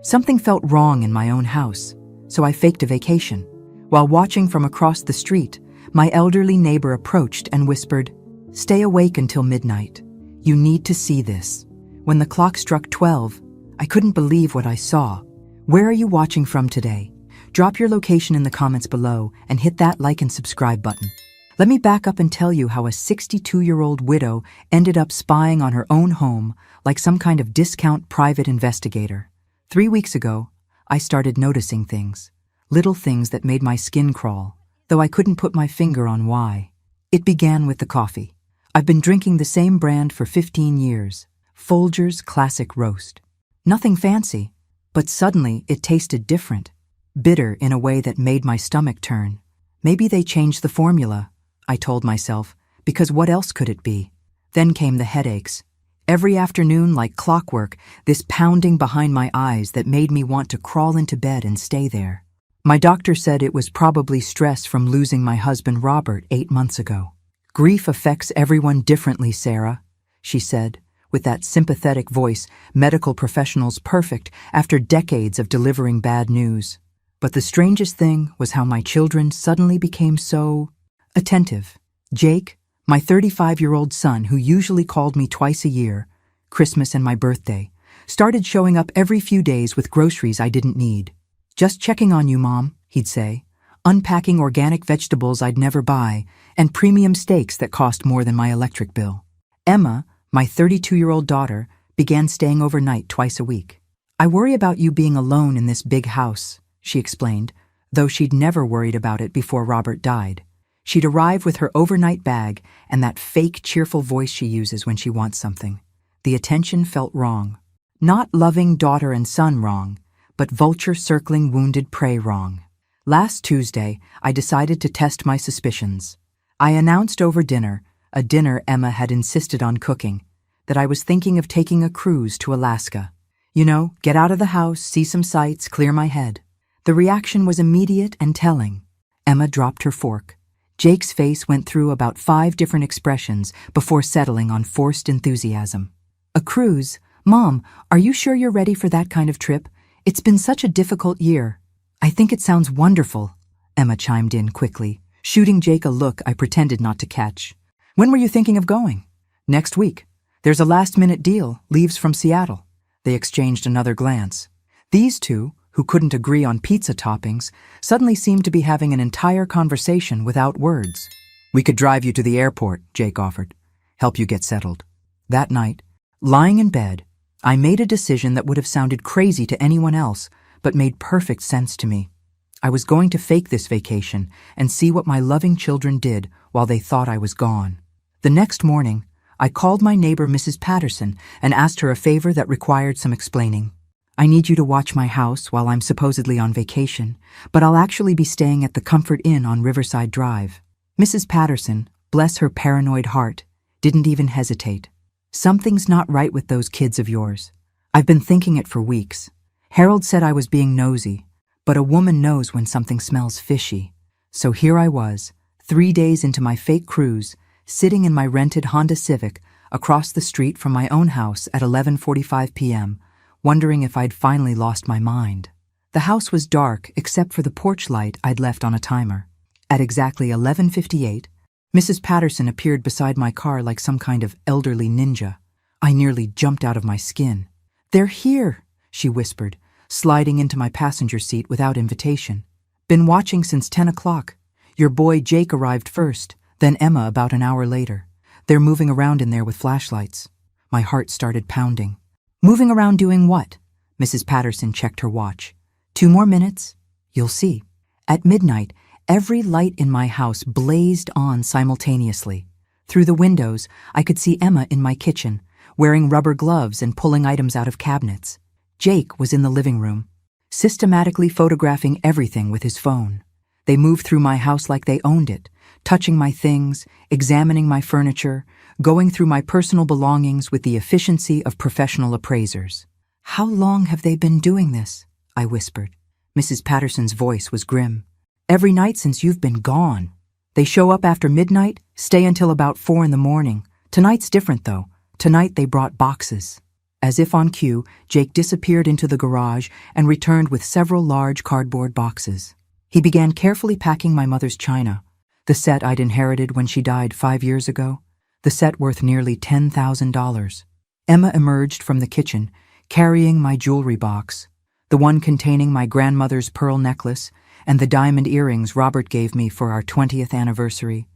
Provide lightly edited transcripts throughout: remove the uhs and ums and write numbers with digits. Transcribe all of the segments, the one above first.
Something felt wrong in my own house, so I faked a vacation. While watching from across the street, my elderly neighbor approached and whispered, "Stay awake until midnight. You need to see this." When the clock struck 12, I couldn't believe what I saw. Where are you watching from today? Drop your location in the comments below and hit that like and subscribe button. Let me back up and tell you how a 62-year-old widow ended up spying on her own home like some kind of discount private investigator. 3 weeks ago, I started noticing things, little things that made my skin crawl, though I couldn't put my finger on why. It began with the coffee. I've been drinking the same brand for 15 years, Folgers Classic Roast. Nothing fancy, but suddenly it tasted different, bitter in a way that made my stomach turn. Maybe they changed the formula, I told myself, because what else could it be? Then came the headaches. Every afternoon, like clockwork, this pounding behind my eyes that made me want to crawl into bed and stay there. My doctor said it was probably stress from losing my husband Robert 8 months ago. "Grief affects everyone differently, Sarah," she said, with that sympathetic voice medical professionals perfect after decades of delivering bad news. But the strangest thing was how my children suddenly became so attentive. Jake, my 35-year-old son who usually called me twice a year, Christmas and my birthday, started showing up every few days with groceries I didn't need. "Just checking on you, Mom," he'd say, unpacking organic vegetables I'd never buy and premium steaks that cost more than my electric bill. Emma, my 32-year-old daughter, began staying overnight twice a week. "I worry about you being alone in this big house," she explained, though she'd never worried about it before Robert died. She'd arrive with her overnight bag and that fake cheerful voice she uses when she wants something. The attention felt wrong. Not loving daughter and son wrong, but vulture circling wounded prey wrong. Last Tuesday, I decided to test my suspicions. I announced over dinner, a dinner Emma had insisted on cooking, that I was thinking of taking a cruise to Alaska. You know, get out of the house, see some sights, clear my head. The reaction was immediate and telling. Emma dropped her fork. Jake's face went through about 5 different expressions before settling on forced enthusiasm. "A cruise? Mom, are you sure you're ready for that kind of trip? It's been such a difficult year." "I think it sounds wonderful," Emma chimed in quickly, shooting Jake a look I pretended not to catch. "When were you thinking of going?" "Next week. There's a last-minute deal, leaves from Seattle." They exchanged another glance. These two, who couldn't agree on pizza toppings, suddenly seemed to be having an entire conversation without words. "We could drive you to the airport," Jake offered. "Help you get settled." That night, lying in bed, I made a decision that would have sounded crazy to anyone else, but made perfect sense to me. I was going to fake this vacation and see what my loving children did while they thought I was gone. The next morning, I called my neighbor Mrs. Patterson and asked her a favor that required some explaining. "I need you to watch my house while I'm supposedly on vacation, but I'll actually be staying at the Comfort Inn on Riverside Drive." Mrs. Patterson, bless her paranoid heart, didn't even hesitate. "Something's not right with those kids of yours. I've been thinking it for weeks. Harold said I was being nosy, but a woman knows when something smells fishy. So here I was, 3 days into my fake cruise, sitting in my rented Honda Civic across the street from my own house at 11:45 p.m., wondering if I'd finally lost my mind. The house was dark except for the porch light I'd left on a timer. At exactly 11:58, Mrs. Patterson appeared beside my car like some kind of elderly ninja. I nearly jumped out of my skin. "They're here," she whispered, sliding into my passenger seat without invitation. "Been watching since 10 o'clock. Your boy Jake arrived first, then Emma about an hour later. They're moving around in there with flashlights." My heart started pounding. "Moving around doing what?" Mrs. Patterson checked her watch. 2 more minutes. You'll see." At midnight, every light in my house blazed on simultaneously. Through the windows, I could see Emma in my kitchen, wearing rubber gloves and pulling items out of cabinets. Jake was in the living room, systematically photographing everything with his phone. They moved through my house like they owned it, touching my things, examining my furniture, going through my personal belongings with the efficiency of professional appraisers. "How long have they been doing this?" I whispered. Mrs. Patterson's voice was grim. "Every night since you've been gone. They show up after midnight, stay until about 4 in the morning. Tonight's different, though. Tonight they brought boxes." As if on cue, Jake disappeared into the garage and returned with several large cardboard boxes. He began carefully packing my mother's china, the set I'd inherited when she died 5 years ago, the set worth nearly $10,000. Emma emerged from the kitchen, carrying my jewelry box, the one containing my grandmother's pearl necklace and the diamond earrings Robert gave me for our 20th anniversary.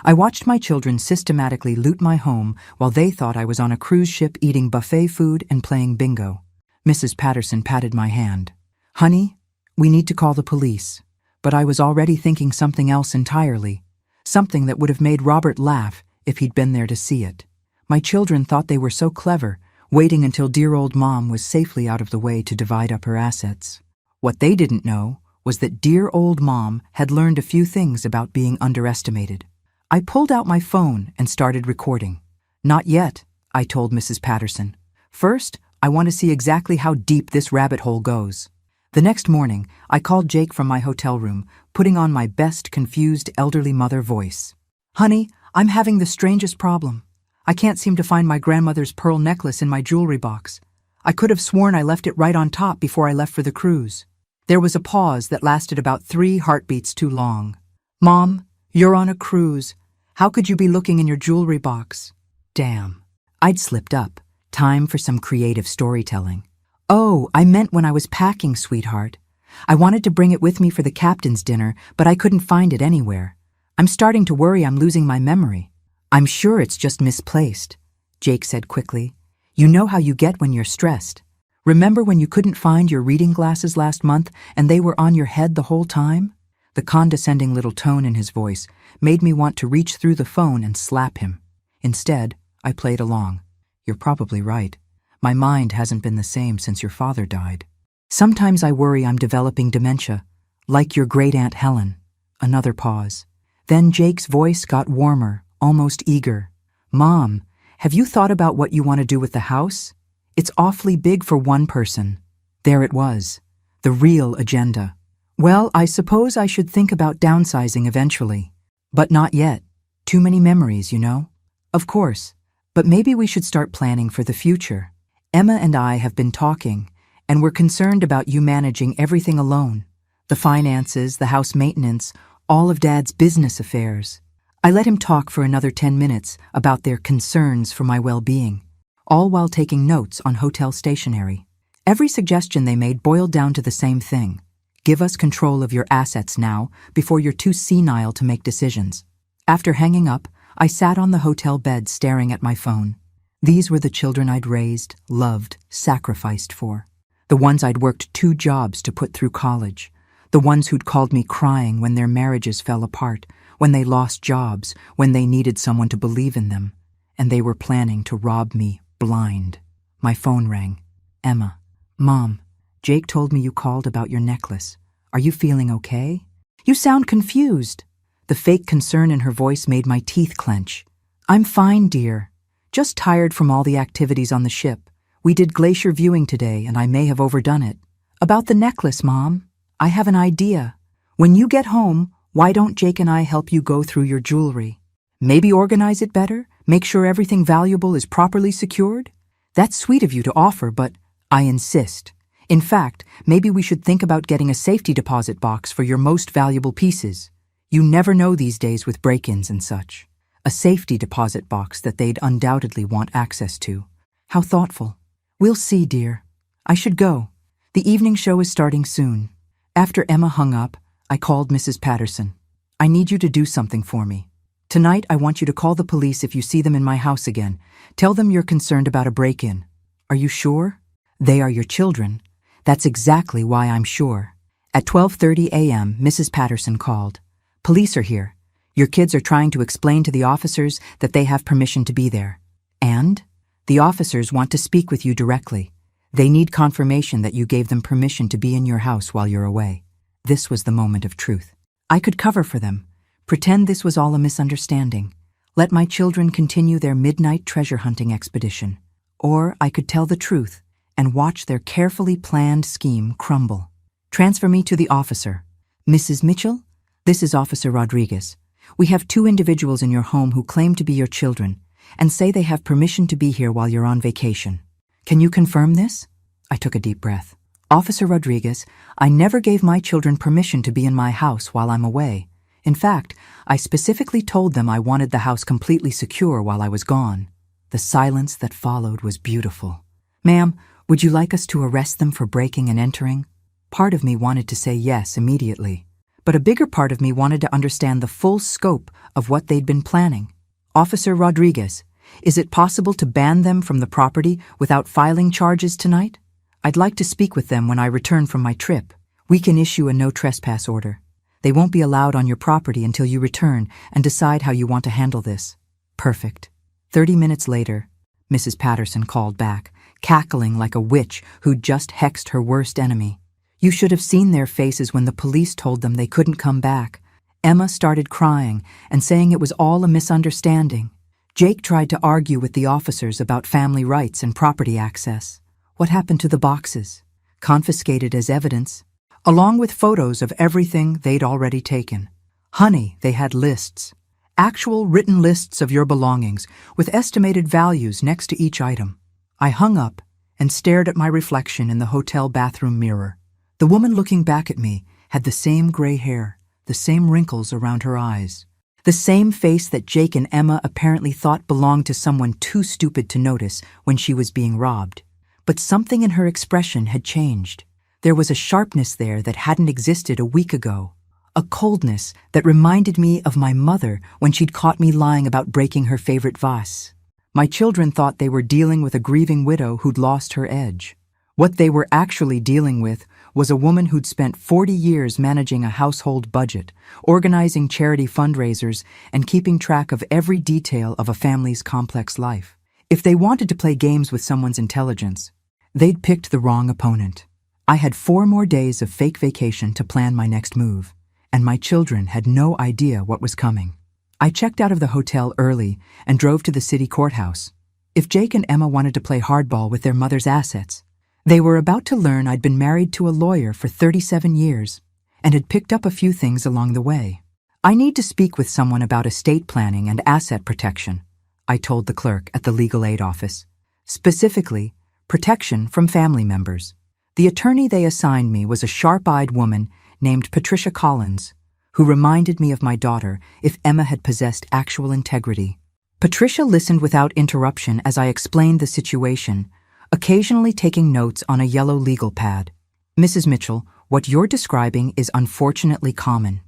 I watched my children systematically loot my home while they thought I was on a cruise ship eating buffet food and playing bingo. Mrs. Patterson patted my hand. "Honey, we need to call the police." But I was already thinking something else entirely, something that would have made Robert laugh if he'd been there to see it. My children thought they were so clever, waiting until dear old Mom was safely out of the way to divide up her assets. What they didn't know was that dear old Mom had learned a few things about being underestimated. I pulled out my phone and started recording. "Not yet," I told Mrs. Patterson. "First, I want to see exactly how deep this rabbit hole goes." The next morning, I called Jake from my hotel room, putting on my best confused elderly mother voice. "Honey, I'm having the strangest problem. I can't seem to find my grandmother's pearl necklace in my jewelry box. I could have sworn I left it right on top before I left for the cruise." There was a pause that lasted about 3 heartbeats too long. "Mom, you're on a cruise. How could you be looking in your jewelry box?" Damn. I'd slipped up. Time for some creative storytelling. "Oh, I meant when I was packing, sweetheart. I wanted to bring it with me for the captain's dinner, but I couldn't find it anywhere. I'm starting to worry I'm losing my memory." "I'm sure it's just misplaced," Jake said quickly. "You know how you get when you're stressed. Remember when you couldn't find your reading glasses last month and they were on your head the whole time?" The condescending little tone in his voice made me want to reach through the phone and slap him. Instead, I played along. "You're probably right. My mind hasn't been the same since your father died. Sometimes I worry I'm developing dementia, like your great-aunt Helen." Another pause. Then Jake's voice got warmer, almost eager. "Mom, have you thought about what you want to do with the house? It's awfully big for one person." There it was, the real agenda. "Well, I suppose I should think about downsizing eventually. But not yet. Too many memories, you know." "Of course. But maybe we should start planning for the future. Emma and I have been talking, and we're concerned about you managing everything alone. The finances, the house maintenance, all of Dad's business affairs." I let him talk for another 10 minutes about their concerns for my well-being, all while taking notes on hotel stationery. Every suggestion they made boiled down to the same thing. Give us control of your assets now before you're too senile to make decisions. After hanging up, I sat on the hotel bed staring at my phone. These were the children I'd raised, loved, sacrificed for. The ones I'd worked 2 jobs to put through college. The ones who'd called me crying when their marriages fell apart, when they lost jobs, when they needed someone to believe in them. And they were planning to rob me blind. My phone rang. "Emma." "Mom, Jake told me you called about your necklace. Are you feeling okay? You sound confused." The fake concern in her voice made my teeth clench. "I'm fine, dear. Just tired from all the activities on the ship. We did glacier viewing today, and I may have overdone it." "About the necklace, Mom, I have an idea. When you get home, why don't Jake and I help you go through your jewelry? Maybe organize it better, make sure everything valuable is properly secured? That's sweet of you to offer, but I insist. In fact, maybe we should think about getting a safety deposit box for your most valuable pieces. You never know these days with break-ins and such. A safety deposit box that they'd undoubtedly want access to." "How thoughtful. We'll see, dear. I should go. The evening show is starting soon." After Emma hung up, I called Mrs. Patterson. "I need you to do something for me. Tonight, I want you to call the police if you see them in my house again. Tell them you're concerned about a break-in." "Are you sure?" "They are your children." "That's exactly why I'm sure." At 12:30 a.m., Mrs. Patterson called. "Police are here. Your kids are trying to explain to the officers that they have permission to be there. And the officers want to speak with you directly. They need confirmation that you gave them permission to be in your house while you're away." This was the moment of truth. I could cover for them, pretend this was all a misunderstanding, let my children continue their midnight treasure hunting expedition. Or I could tell the truth and watch their carefully planned scheme crumble. "Transfer me to the officer." "Mrs. Mitchell? This is Officer Rodriguez. We have 2 individuals in your home who claim to be your children and say they have permission to be here while you're on vacation." Can you confirm this? I took a deep breath. Officer Rodriguez, I never gave my children permission to be in my house while I'm away. In fact, I specifically told them I wanted the house completely secure while I was gone. The silence that followed was beautiful. Ma'am, would you like us to arrest them for breaking and entering? Part of me wanted to say yes immediately, but a bigger part of me wanted to understand the full scope of what they'd been planning. Officer Rodriguez, is it possible to ban them from the property without filing charges tonight? I'd like to speak with them when I return from my trip. We can issue a no trespass order. They won't be allowed on your property until you return and decide how you want to handle this. Perfect. 30 minutes later, Mrs. Patterson called back, cackling like a witch who'd just hexed her worst enemy. You should have seen their faces when the police told them they couldn't come back. Emma started crying and saying it was all a misunderstanding. Jake tried to argue with the officers about family rights and property access. What happened to the boxes? Confiscated as evidence, along with photos of everything they'd already taken. Honey, they had lists. Actual written lists of your belongings with estimated values next to each item. I hung up and stared at my reflection in the hotel bathroom mirror. The woman looking back at me had the same gray hair, the same wrinkles around her eyes, the same face that Jake and Emma apparently thought belonged to someone too stupid to notice when she was being robbed. But something in her expression had changed. There was a sharpness there that hadn't existed a week ago. A coldness that reminded me of my mother when she'd caught me lying about breaking her favorite vase. My children thought they were dealing with a grieving widow who'd lost her edge. What they were actually dealing with was a woman who'd spent 40 years managing a household budget, organizing charity fundraisers, and keeping track of every detail of a family's complex life. If they wanted to play games with someone's intelligence, they'd picked the wrong opponent. I had 4 more days of fake vacation to plan my next move, and my children had no idea what was coming. I checked out of the hotel early and drove to the city courthouse. If Jake and Emma wanted to play hardball with their mother's assets, they were about to learn I'd been married to a lawyer for 37 years and had picked up a few things along the way. I need to speak with someone about estate planning and asset protection, I told the clerk at the legal aid office. Specifically, protection from family members. The attorney they assigned me was a sharp-eyed woman named Patricia Collins, who reminded me of my daughter if Emma had possessed actual integrity. Patricia listened without interruption as I explained the situation, occasionally taking notes on a yellow legal pad. Mrs. Mitchell, what you're describing is unfortunately common.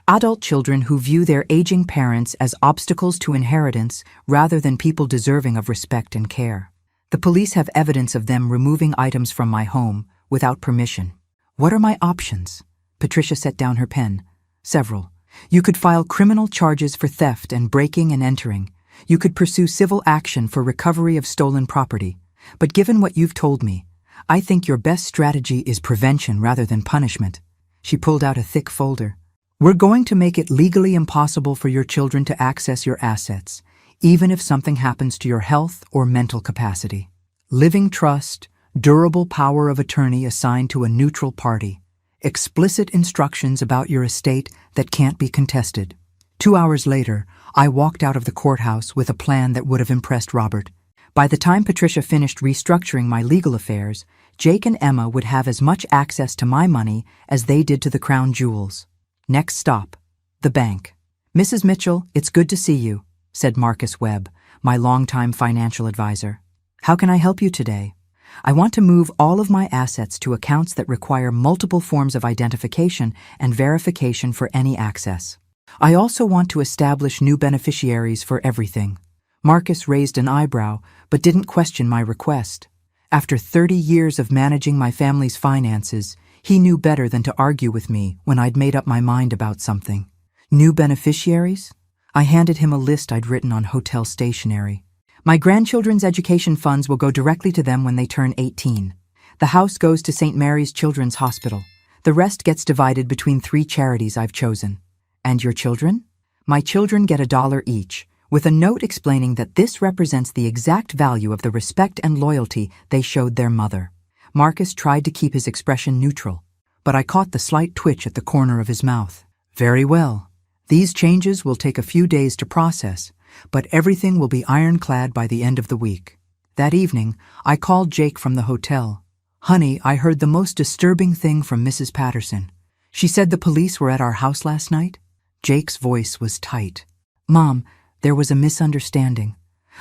Adult children who view their aging parents as obstacles to inheritance rather than people deserving of respect and care. The police have evidence of them removing items from my home without permission. What are my options? Patricia set down her pen. Several. You could file criminal charges for theft and breaking and entering. You could pursue civil action for recovery of stolen property. But given what you've told me, I think your best strategy is prevention rather than punishment. She pulled out a thick folder. We're going to make it legally impossible for your children to access your assets, even if something happens to your health or mental capacity. Living trust, durable power of attorney assigned to a neutral party, explicit instructions about your estate that can't be contested. 2 hours later, I walked out of the courthouse with a plan that would have impressed Robert. By the time Patricia finished restructuring my legal affairs, Jake and Emma would have as much access to my money as they did to the crown jewels. Next stop, the bank. Mrs. Mitchell, it's good to see you, said Marcus Webb, my longtime financial advisor. How can I help you today? I want to move all of my assets to accounts that require multiple forms of identification and verification for any access. I also want to establish new beneficiaries for everything. Marcus raised an eyebrow, but didn't question my request. After 30 years of managing my family's finances, he knew better than to argue with me when I'd made up my mind about something. New beneficiaries? I handed him a list I'd written on hotel stationery. My grandchildren's education funds will go directly to them when they turn 18. The house goes to St. Mary's Children's Hospital. The rest gets divided between 3 charities I've chosen. And your children? My children get $1 each, with a note explaining that this represents the exact value of the respect and loyalty they showed their mother. Marcus tried to keep his expression neutral, but I caught the slight twitch at the corner of his mouth. Very well. These changes will take a few days to process, but everything will be ironclad by the end of the week. That evening, I called Jake from the hotel. "Honey, I heard the most disturbing thing from Mrs. Patterson. She said the police were at our house last night." Jake's voice was tight. "Mom, there was a misunderstanding.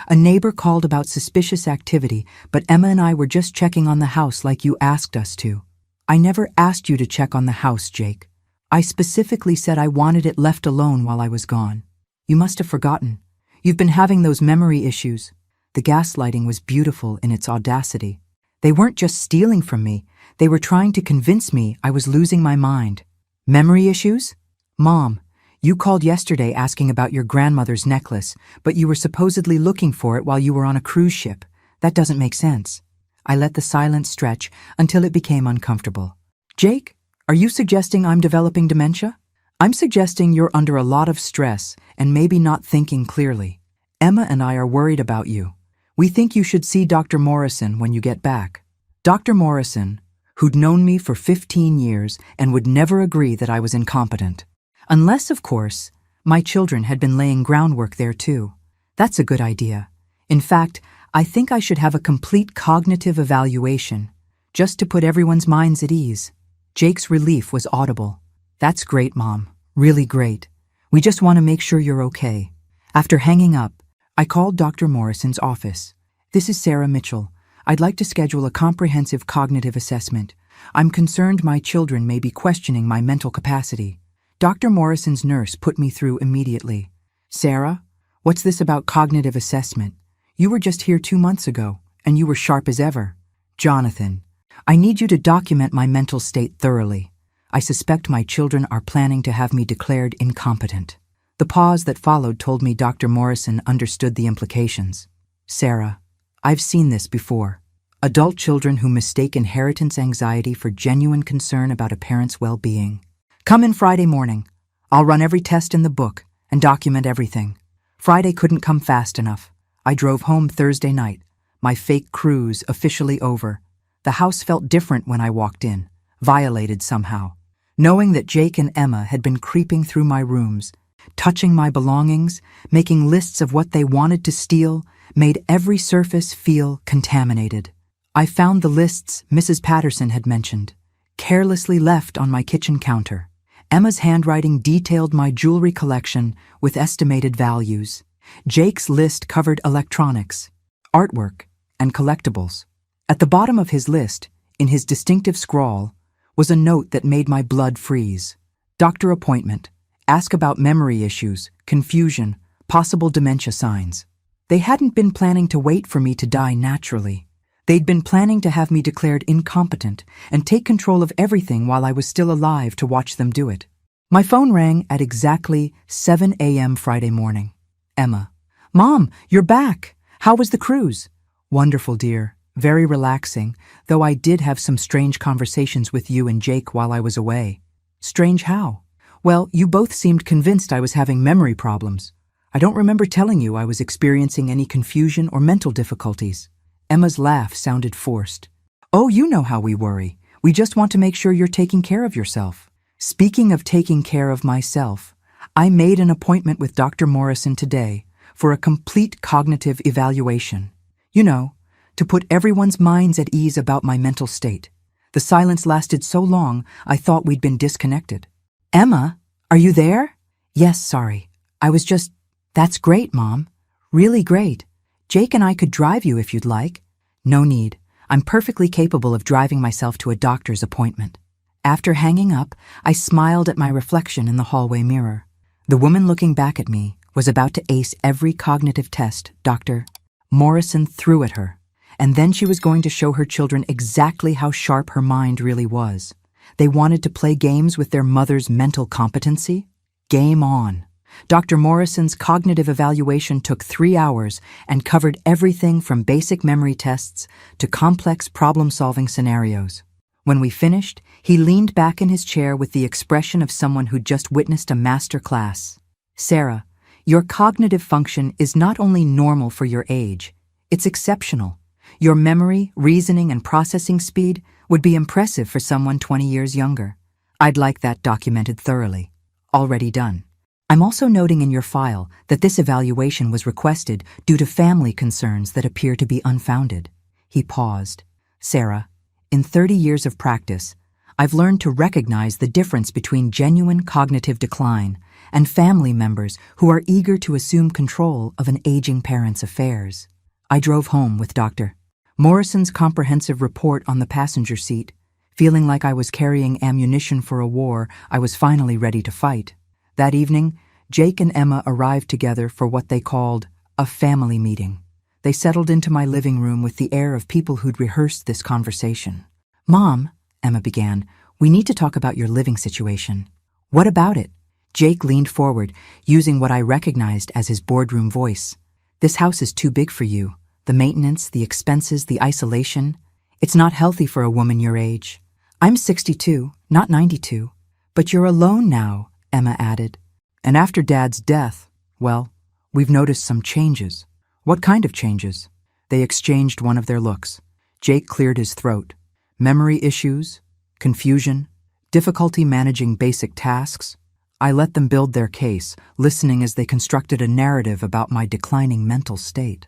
A neighbor called about suspicious activity, but Emma and I were just checking on the house like you asked us to." "I never asked you to check on the house, Jake. I specifically said I wanted it left alone while I was gone. You must have forgotten. You've been having those memory issues." The gaslighting was beautiful in its audacity. They weren't just stealing from me, they were trying to convince me I was losing my mind. "Memory issues? Mom, you called yesterday asking about your grandmother's necklace, but you were supposedly looking for it while you were on a cruise ship. That doesn't make sense." I let the silence stretch until it became uncomfortable. "Jake, are you suggesting I'm developing dementia?" "I'm suggesting you're under a lot of stress and maybe not thinking clearly. Emma and I are worried about you. We think you should see Dr. Morrison when you get back." Dr. Morrison, who'd known me for 15 years and would never agree that I was incompetent. Unless, of course, my children had been laying groundwork there too. That's a good idea. In fact, I think I should have a complete cognitive evaluation, just to put everyone's minds at ease. Jake's relief was audible. "That's great, Mom. Really great. We just want to make sure you're okay." After hanging up, I called Dr. Morrison's office. "This is Sarah Mitchell. I'd like to schedule a comprehensive cognitive assessment. I'm concerned my children may be questioning my mental capacity." Dr. Morrison's nurse put me through immediately. "Sarah, what's this about cognitive assessment? You were just here 2 months ago, and you were sharp as ever." "Jonathan, I need you to document my mental state thoroughly. I suspect my children are planning to have me declared incompetent." The pause that followed told me Dr. Morrison understood the implications. "Sarah, I've seen this before. Adult children who mistake inheritance anxiety for genuine concern about a parent's well-being. Come in Friday morning. I'll run every test in the book and document everything." Friday couldn't come fast enough. I drove home Thursday night, my fake cruise officially over. The house felt different when I walked in, violated somehow. Knowing that Jake and Emma had been creeping through my rooms, touching my belongings, making lists of what they wanted to steal, made every surface feel contaminated. I found the lists Mrs. Patterson had mentioned, carelessly left on my kitchen counter. Emma's handwriting detailed my jewelry collection with estimated values. Jake's list covered electronics, artwork, and collectibles. At the bottom of his list, in his distinctive scrawl, was a note that made my blood freeze. "Doctor appointment. Ask about memory issues, confusion, possible dementia signs." They hadn't been planning to wait for me to die naturally. They'd been planning to have me declared incompetent and take control of everything while I was still alive to watch them do it. My phone rang at exactly 7 a.m. Friday morning. Emma. "Mom, you're back. How was the cruise?" "Wonderful, dear. Very relaxing, though I did have some strange conversations with you and Jake while I was away." "Strange how?" "Well, you both seemed convinced I was having memory problems. I don't remember telling you I was experiencing any confusion or mental difficulties." Emma's laugh sounded forced. "Oh, you know how we worry. We just want to make sure you're taking care of yourself." Speaking of taking care of myself, I made an appointment with Dr. Morrison today for a complete cognitive evaluation. You know, to put everyone's minds at ease about my mental state. The silence lasted so long, I thought we'd been disconnected. "Emma, are you there?" "Yes, sorry. I was just..." "That's great, Mom. Really great. Jake and I could drive you if you'd like." "No need. I'm perfectly capable of driving myself to a doctor's appointment." After hanging up, I smiled at my reflection in the hallway mirror. The woman looking back at me was about to ace every cognitive test Dr. Morrison threw at her, and then she was going to show her children exactly how sharp her mind really was. They wanted to play games with their mother's mental competency? Game on. Dr. Morrison's cognitive evaluation took 3 hours and covered everything from basic memory tests to complex problem-solving scenarios. When we finished, he leaned back in his chair with the expression of someone who'd just witnessed a master class. "Sarah, your cognitive function is not only normal for your age, it's exceptional. Your memory, reasoning, and processing speed would be impressive for someone 20 years younger. I'd like that documented thoroughly." Already done. I'm also noting in your file that this evaluation was requested due to family concerns that appear to be unfounded. He paused. Sarah, in 30 years of practice, I've learned to recognize the difference between genuine cognitive decline and family members who are eager to assume control of an aging parent's affairs. I drove home with Dr. Morrison's comprehensive report on the passenger seat, feeling like I was carrying ammunition for a war I was finally ready to fight. That evening, Jake and Emma arrived together for what they called a family meeting. They settled into my living room with the air of people who'd rehearsed this conversation. "Mom," Emma began, "we need to talk about your living situation." "What about it?" Jake leaned forward, using what I recognized as his boardroom voice. "This house is too big for you. The maintenance, the expenses, the isolation. It's not healthy for a woman your age. I'm 62, not 92. But you're alone now," Emma added. "And after Dad's death, well, we've noticed some changes." "What kind of changes?" They exchanged one of their looks. Jake cleared his throat. "Memory issues, confusion, difficulty managing basic tasks." I let them build their case, listening as they constructed a narrative about my declining mental state.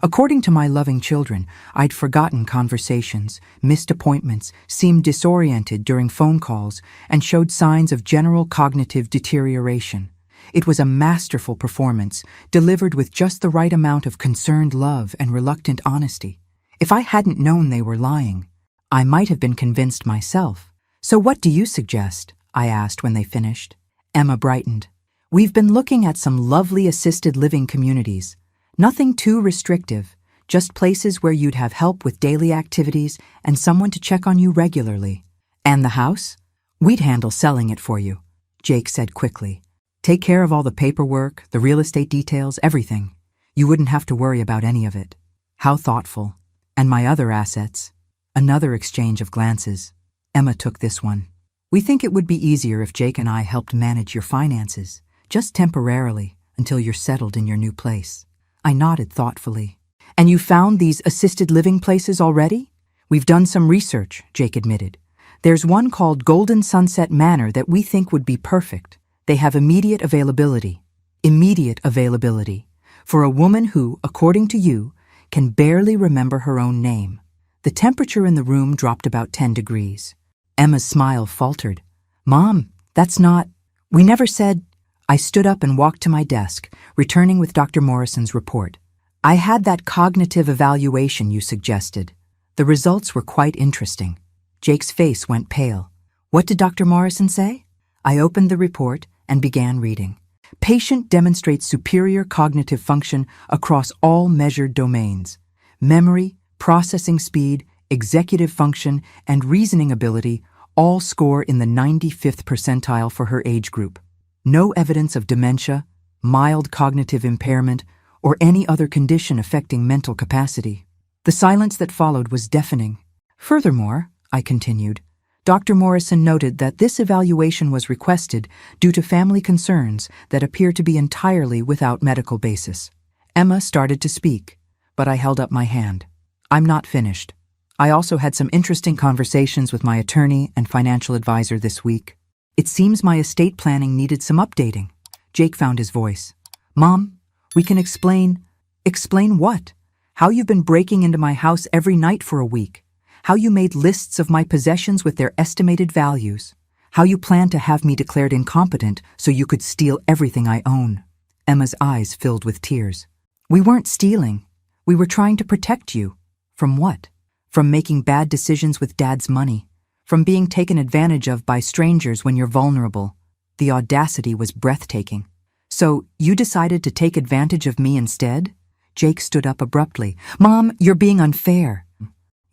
According to my loving children, I'd forgotten conversations, missed appointments, seemed disoriented during phone calls, and showed signs of general cognitive deterioration. It was a masterful performance, delivered with just the right amount of concerned love and reluctant honesty. If I hadn't known they were lying, I might have been convinced myself. "So what do you suggest?" I asked when they finished. Emma brightened. "We've been looking at some lovely assisted living communities. Nothing too restrictive, just places where you'd have help with daily activities and someone to check on you regularly." "And the house?" "We'd handle selling it for you," Jake said quickly. "Take care of all the paperwork, the real estate details, everything. You wouldn't have to worry about any of it." "How thoughtful. And my other assets?" Another exchange of glances. Emma took this one. "We think it would be easier if Jake and I helped manage your finances, just temporarily, until you're settled in your new place." I nodded thoughtfully. "And you found these assisted living places already?" "We've done some research," Jake admitted. "There's one called Golden Sunset Manor that we think would be perfect. They have immediate availability. Immediate availability. For a woman who, according to you, can barely remember her own name." The temperature in the room dropped about 10 degrees. Emma's smile faltered. "Mom, that's not—" "We never said—" I stood up and walked to my desk, returning with Dr. Morrison's report. "I had that cognitive evaluation you suggested. The results were quite interesting." Jake's face went pale. "What did Dr. Morrison say?" I opened the report and began reading. "Patient demonstrates superior cognitive function across all measured domains. Memory, processing speed, executive function, and reasoning ability all score in the 95th percentile for her age group. No evidence of dementia, mild cognitive impairment, or any other condition affecting mental capacity." The silence that followed was deafening. "Furthermore," I continued, "Dr. Morrison noted that this evaluation was requested due to family concerns that appear to be entirely without medical basis." Emma started to speak, but I held up my hand. "I'm not finished. I also had some interesting conversations with my attorney and financial advisor this week. It seems my estate planning needed some updating." Jake found his voice. "Mom, we can explain—" "Explain what?" "How you've been breaking into my house every night for a week. How you made lists of my possessions with their estimated values. How you planned to have me declared incompetent so you could steal everything I own." Emma's eyes filled with tears. "We weren't stealing. We were trying to protect you." "From what?" "From making bad decisions with Dad's money. From being taken advantage of by strangers when you're vulnerable." The audacity was breathtaking. "So you decided to take advantage of me instead?" Jake stood up abruptly. "Mom, you're being unfair."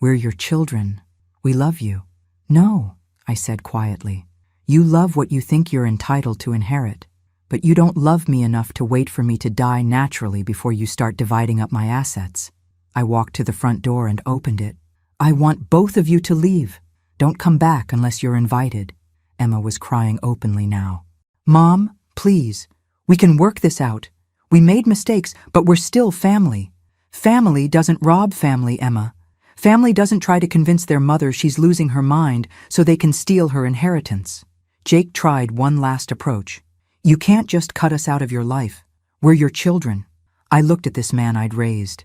"We're your children. We love you." "No," I said quietly. "You love what you think you're entitled to inherit, but you don't love me enough to wait for me to die naturally before you start dividing up my assets." I walked to the front door and opened it. "I want both of you to leave. Don't come back unless you're invited." Emma was crying openly now. "Mom, please. We can work this out. We made mistakes, but we're still family. Family doesn't rob family, Emma. Family doesn't try to convince their mother she's losing her mind so they can steal her inheritance." Jake tried one last approach. You can't just cut us out of your life. We're your children. I looked at this man I'd raised.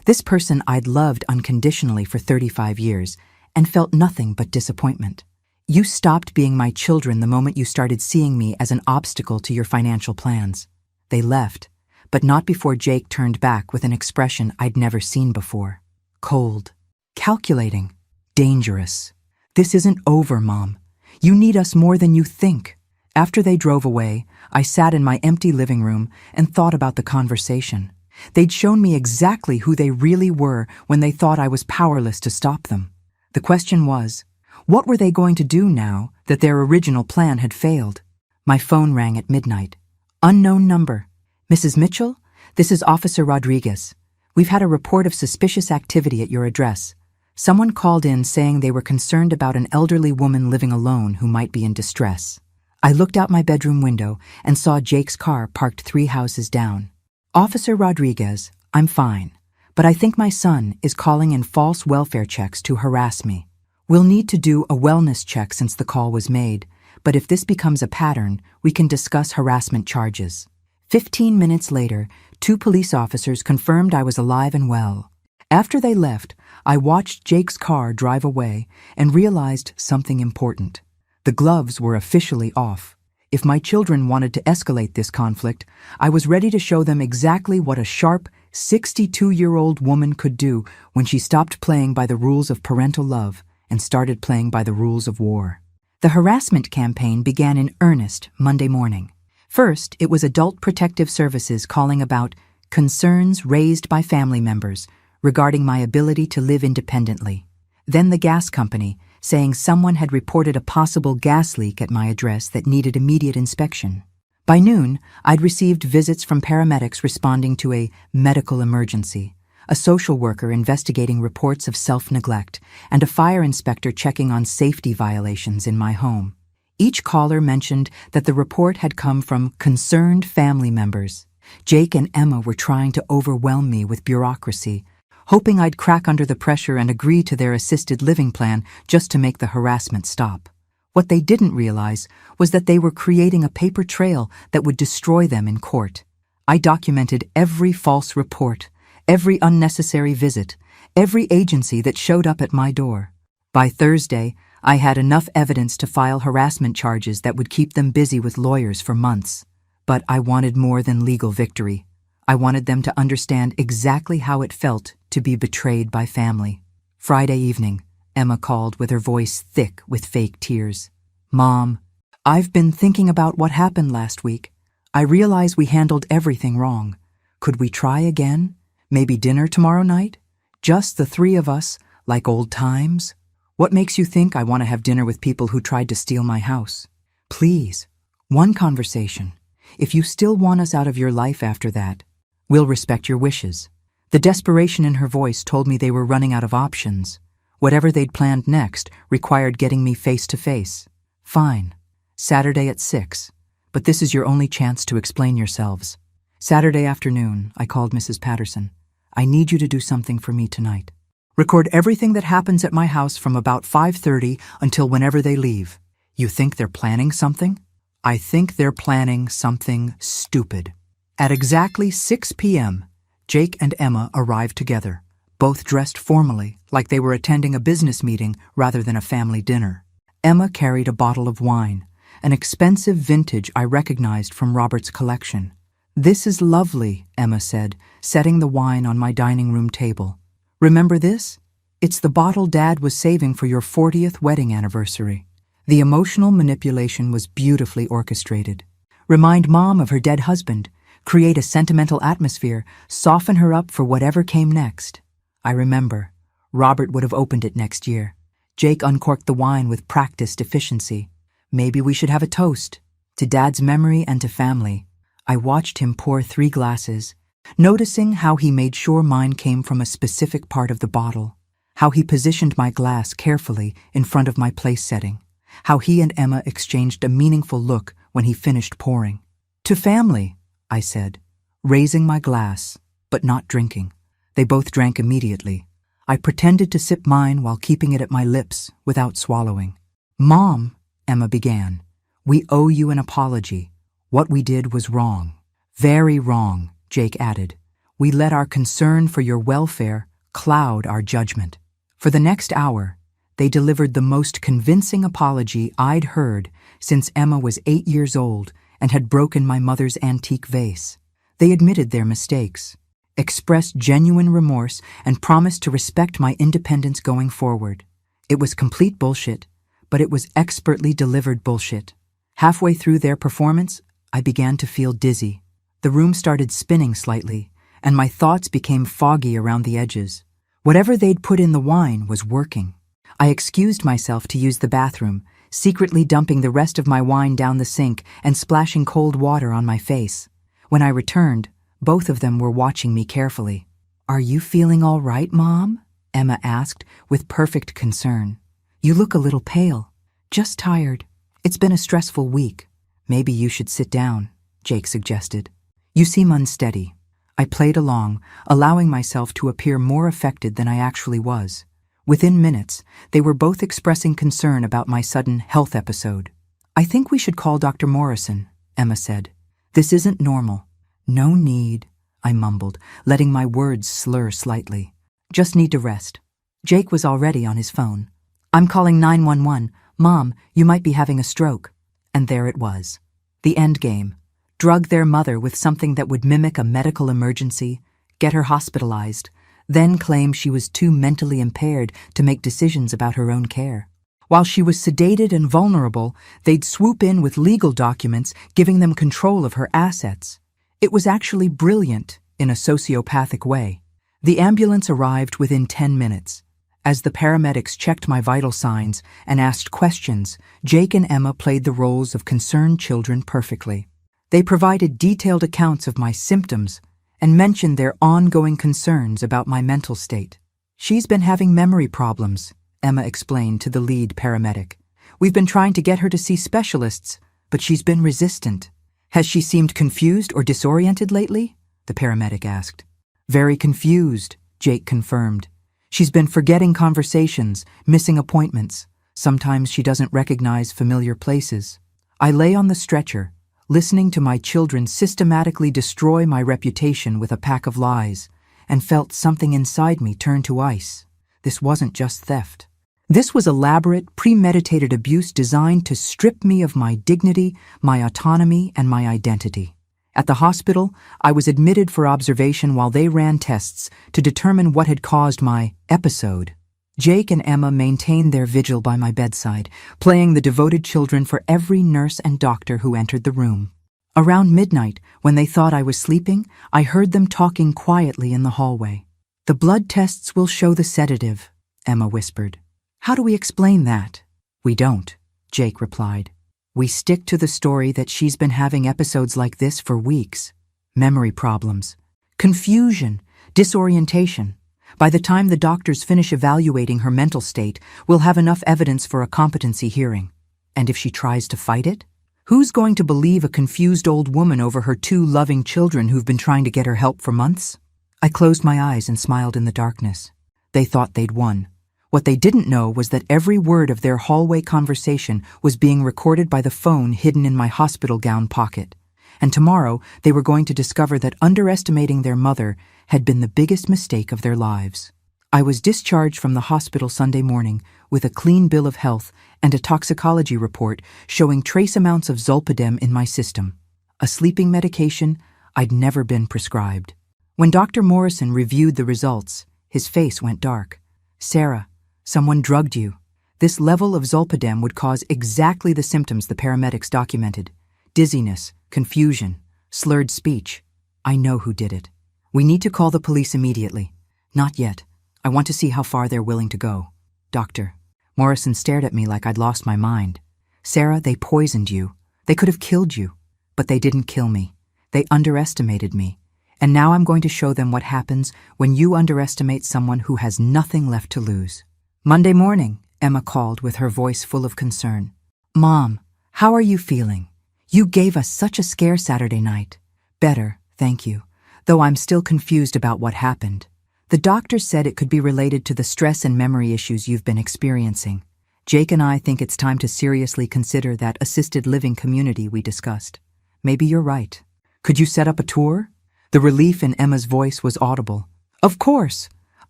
This person I'd loved unconditionally for 35 years and felt nothing but disappointment. You stopped being my children the moment you started seeing me as an obstacle to your financial plans. They left, but not before Jake turned back with an expression I'd never seen before. Cold, calculating, dangerous. This isn't over, Mom. You need us more than you think. After they drove away, I sat in my empty living room and thought about the conversation. They'd shown me exactly who they really were when they thought I was powerless to stop them. The question was, what were they going to do now that their original plan had failed? My phone rang at midnight. Unknown number. Mrs. Mitchell, this is Officer Rodriguez. We've had a report of suspicious activity at your address. Someone called in saying they were concerned about an elderly woman living alone who might be in distress. I looked out my bedroom window and saw Jake's car parked 3 houses down. Officer Rodriguez, I'm fine, but I think my son is calling in false welfare checks to harass me. We'll need to do a wellness check since the call was made, but if this becomes a pattern, we can discuss harassment charges. 15 minutes later, 2 police officers confirmed I was alive and well. After they left, I watched Jake's car drive away and realized something important. The gloves were officially off. If my children wanted to escalate this conflict, I was ready to show them exactly what a sharp, 62-year-old woman could do when she stopped playing by the rules of parental love and started playing by the rules of war. The harassment campaign began in earnest Monday morning. First, it was Adult Protective Services calling about concerns raised by family members regarding my ability to live independently. Then the gas company, saying someone had reported a possible gas leak at my address that needed immediate inspection. By noon, I'd received visits from paramedics responding to a medical emergency, a social worker investigating reports of self-neglect, and a fire inspector checking on safety violations in my home. Each caller mentioned that the report had come from concerned family members. Jake and Emma were trying to overwhelm me with bureaucracy, hoping I'd crack under the pressure and agree to their assisted living plan just to make the harassment stop. What they didn't realize was that they were creating a paper trail that would destroy them in court. I documented every false report, every unnecessary visit, every agency that showed up at my door. By Thursday, I had enough evidence to file harassment charges that would keep them busy with lawyers for months. But I wanted more than legal victory. I wanted them to understand exactly how it felt to be betrayed by family. Friday evening, Emma called with her voice thick with fake tears. Mom, I've been thinking about what happened last week. I realize we handled everything wrong. Could we try again? Maybe dinner tomorrow night? Just the 3 of us, like old times? What makes you think I want to have dinner with people who tried to steal my house? Please, one conversation. If you still want us out of your life after that, we'll respect your wishes. The desperation in her voice told me they were running out of options. Whatever they'd planned next required getting me face to face. Fine. Saturday at 6. But this is your only chance to explain yourselves. Saturday afternoon, I called Mrs. Patterson. I need you to do something for me tonight. Record everything that happens at my house from about 5:30 until whenever they leave. You think they're planning something? I think they're planning something stupid. At exactly 6 p.m., Jake and Emma arrived together, both dressed formally, like they were attending a business meeting rather than a family dinner. Emma carried a bottle of wine, an expensive vintage I recognized from Robert's collection. This is lovely, Emma said, setting the wine on my dining room table. Remember this? It's the bottle Dad was saving for your 40th wedding anniversary. The emotional manipulation was beautifully orchestrated. Remind Mom of her dead husband, create a sentimental atmosphere, soften her up for whatever came next. I remember. Robert would have opened it next year. Jake uncorked the wine with practiced efficiency. Maybe we should have a toast. To Dad's memory and to family. I watched him pour 3 glasses, noticing how he made sure mine came from a specific part of the bottle, how he positioned my glass carefully in front of my place setting, how he and Emma exchanged a meaningful look when he finished pouring. To family, I said, raising my glass, but not drinking. They both drank immediately. I pretended to sip mine while keeping it at my lips without swallowing. Mom, Emma began, we owe you an apology. What we did was wrong. Very wrong, Jake added. We let our concern for your welfare cloud our judgment. For the next hour, they delivered the most convincing apology I'd heard since Emma was 8 years old and had broken my mother's antique vase. They admitted their mistakes, expressed genuine remorse, and promised to respect my independence going forward. It was complete bullshit, but it was expertly delivered bullshit. Halfway through their performance, I began to feel dizzy. The room started spinning slightly, and my thoughts became foggy around the edges. Whatever they'd put in the wine was working. I excused myself to use the bathroom, secretly dumping the rest of my wine down the sink and splashing cold water on my face. When I returned, both of them were watching me carefully. "Are you feeling all right, Mom?" Emma asked with perfect concern. "You look a little pale." "Just tired. It's been a stressful week." "Maybe you should sit down," Jake suggested. "You seem unsteady." I played along, allowing myself to appear more affected than I actually was. Within minutes, they were both expressing concern about my sudden health episode. "I think we should call Dr. Morrison," Emma said. "This isn't normal." "No need," I mumbled, letting my words slur slightly. "Just need to rest." Jake was already on his phone. "I'm calling 911. Mom, you might be having a stroke." And there it was. The end game. Drug their mother with something that would mimic a medical emergency, get her hospitalized, then claim she was too mentally impaired to make decisions about her own care. While she was sedated and vulnerable, they'd swoop in with legal documents giving them control of her assets. It was actually brilliant in a sociopathic way. The ambulance arrived within 10 minutes. As the paramedics checked my vital signs and asked questions, Jake and Emma played the roles of concerned children perfectly. They provided detailed accounts of my symptoms and mentioned their ongoing concerns about my mental state. "She's been having memory problems," Emma explained to the lead paramedic. "We've been trying to get her to see specialists, but she's been resistant." "Has she seemed confused or disoriented lately?" the paramedic asked. "Very confused," Jake confirmed. "She's been forgetting conversations, missing appointments. Sometimes she doesn't recognize familiar places." I lay on the stretcher, listening to my children systematically destroy my reputation with a pack of lies, and felt something inside me turn to ice. This wasn't just theft. This was elaborate, premeditated abuse designed to strip me of my dignity, my autonomy, and my identity. At the hospital, I was admitted for observation while they ran tests to determine what had caused my episode. Jake and Emma maintained their vigil by my bedside, playing the devoted children for every nurse and doctor who entered the room. Around midnight, when they thought I was sleeping, I heard them talking quietly in the hallway. "The blood tests will show the sedative," Emma whispered. "How do we explain that?" "We don't," Jake replied. "We stick to the story that she's been having episodes like this for weeks. Memory problems, confusion, disorientation. By the time the doctors finish evaluating her mental state, we'll have enough evidence for a competency hearing. And if she tries to fight it? Who's going to believe a confused old woman over her 2 loving children who've been trying to get her help for months?" I closed my eyes and smiled in the darkness. They thought they'd won. What they didn't know was that every word of their hallway conversation was being recorded by the phone hidden in my hospital gown pocket. And tomorrow they were going to discover that underestimating their mother had been the biggest mistake of their lives. I was discharged from the hospital Sunday morning with a clean bill of health and a toxicology report showing trace amounts of zolpidem in my system, a sleeping medication I'd never been prescribed. When Dr. Morrison reviewed the results, his face went dark. "Sarah, someone drugged you. This level of zolpidem would cause exactly the symptoms the paramedics documented: dizziness, confusion, slurred speech. I know who did it. We need to call the police immediately." "Not yet. I want to see how far they're willing to go." "Doctor." Morrison stared at me like I'd lost my mind. "Sarah, they poisoned you. They could have killed you. But they didn't kill me. They underestimated me. And now I'm going to show them what happens when you underestimate someone who has nothing left to lose." "Monday morning," Emma called with her voice full of concern. "Mom, how are you feeling? You gave us such a scare Saturday night." "Better, thank you, though I'm still confused about what happened. The doctor said it could be related to the stress and memory issues you've been experiencing. Jake and I think it's time to seriously consider that assisted living community we discussed." Maybe you're right. Could you set up a tour? The relief in Emma's voice was audible. Of course.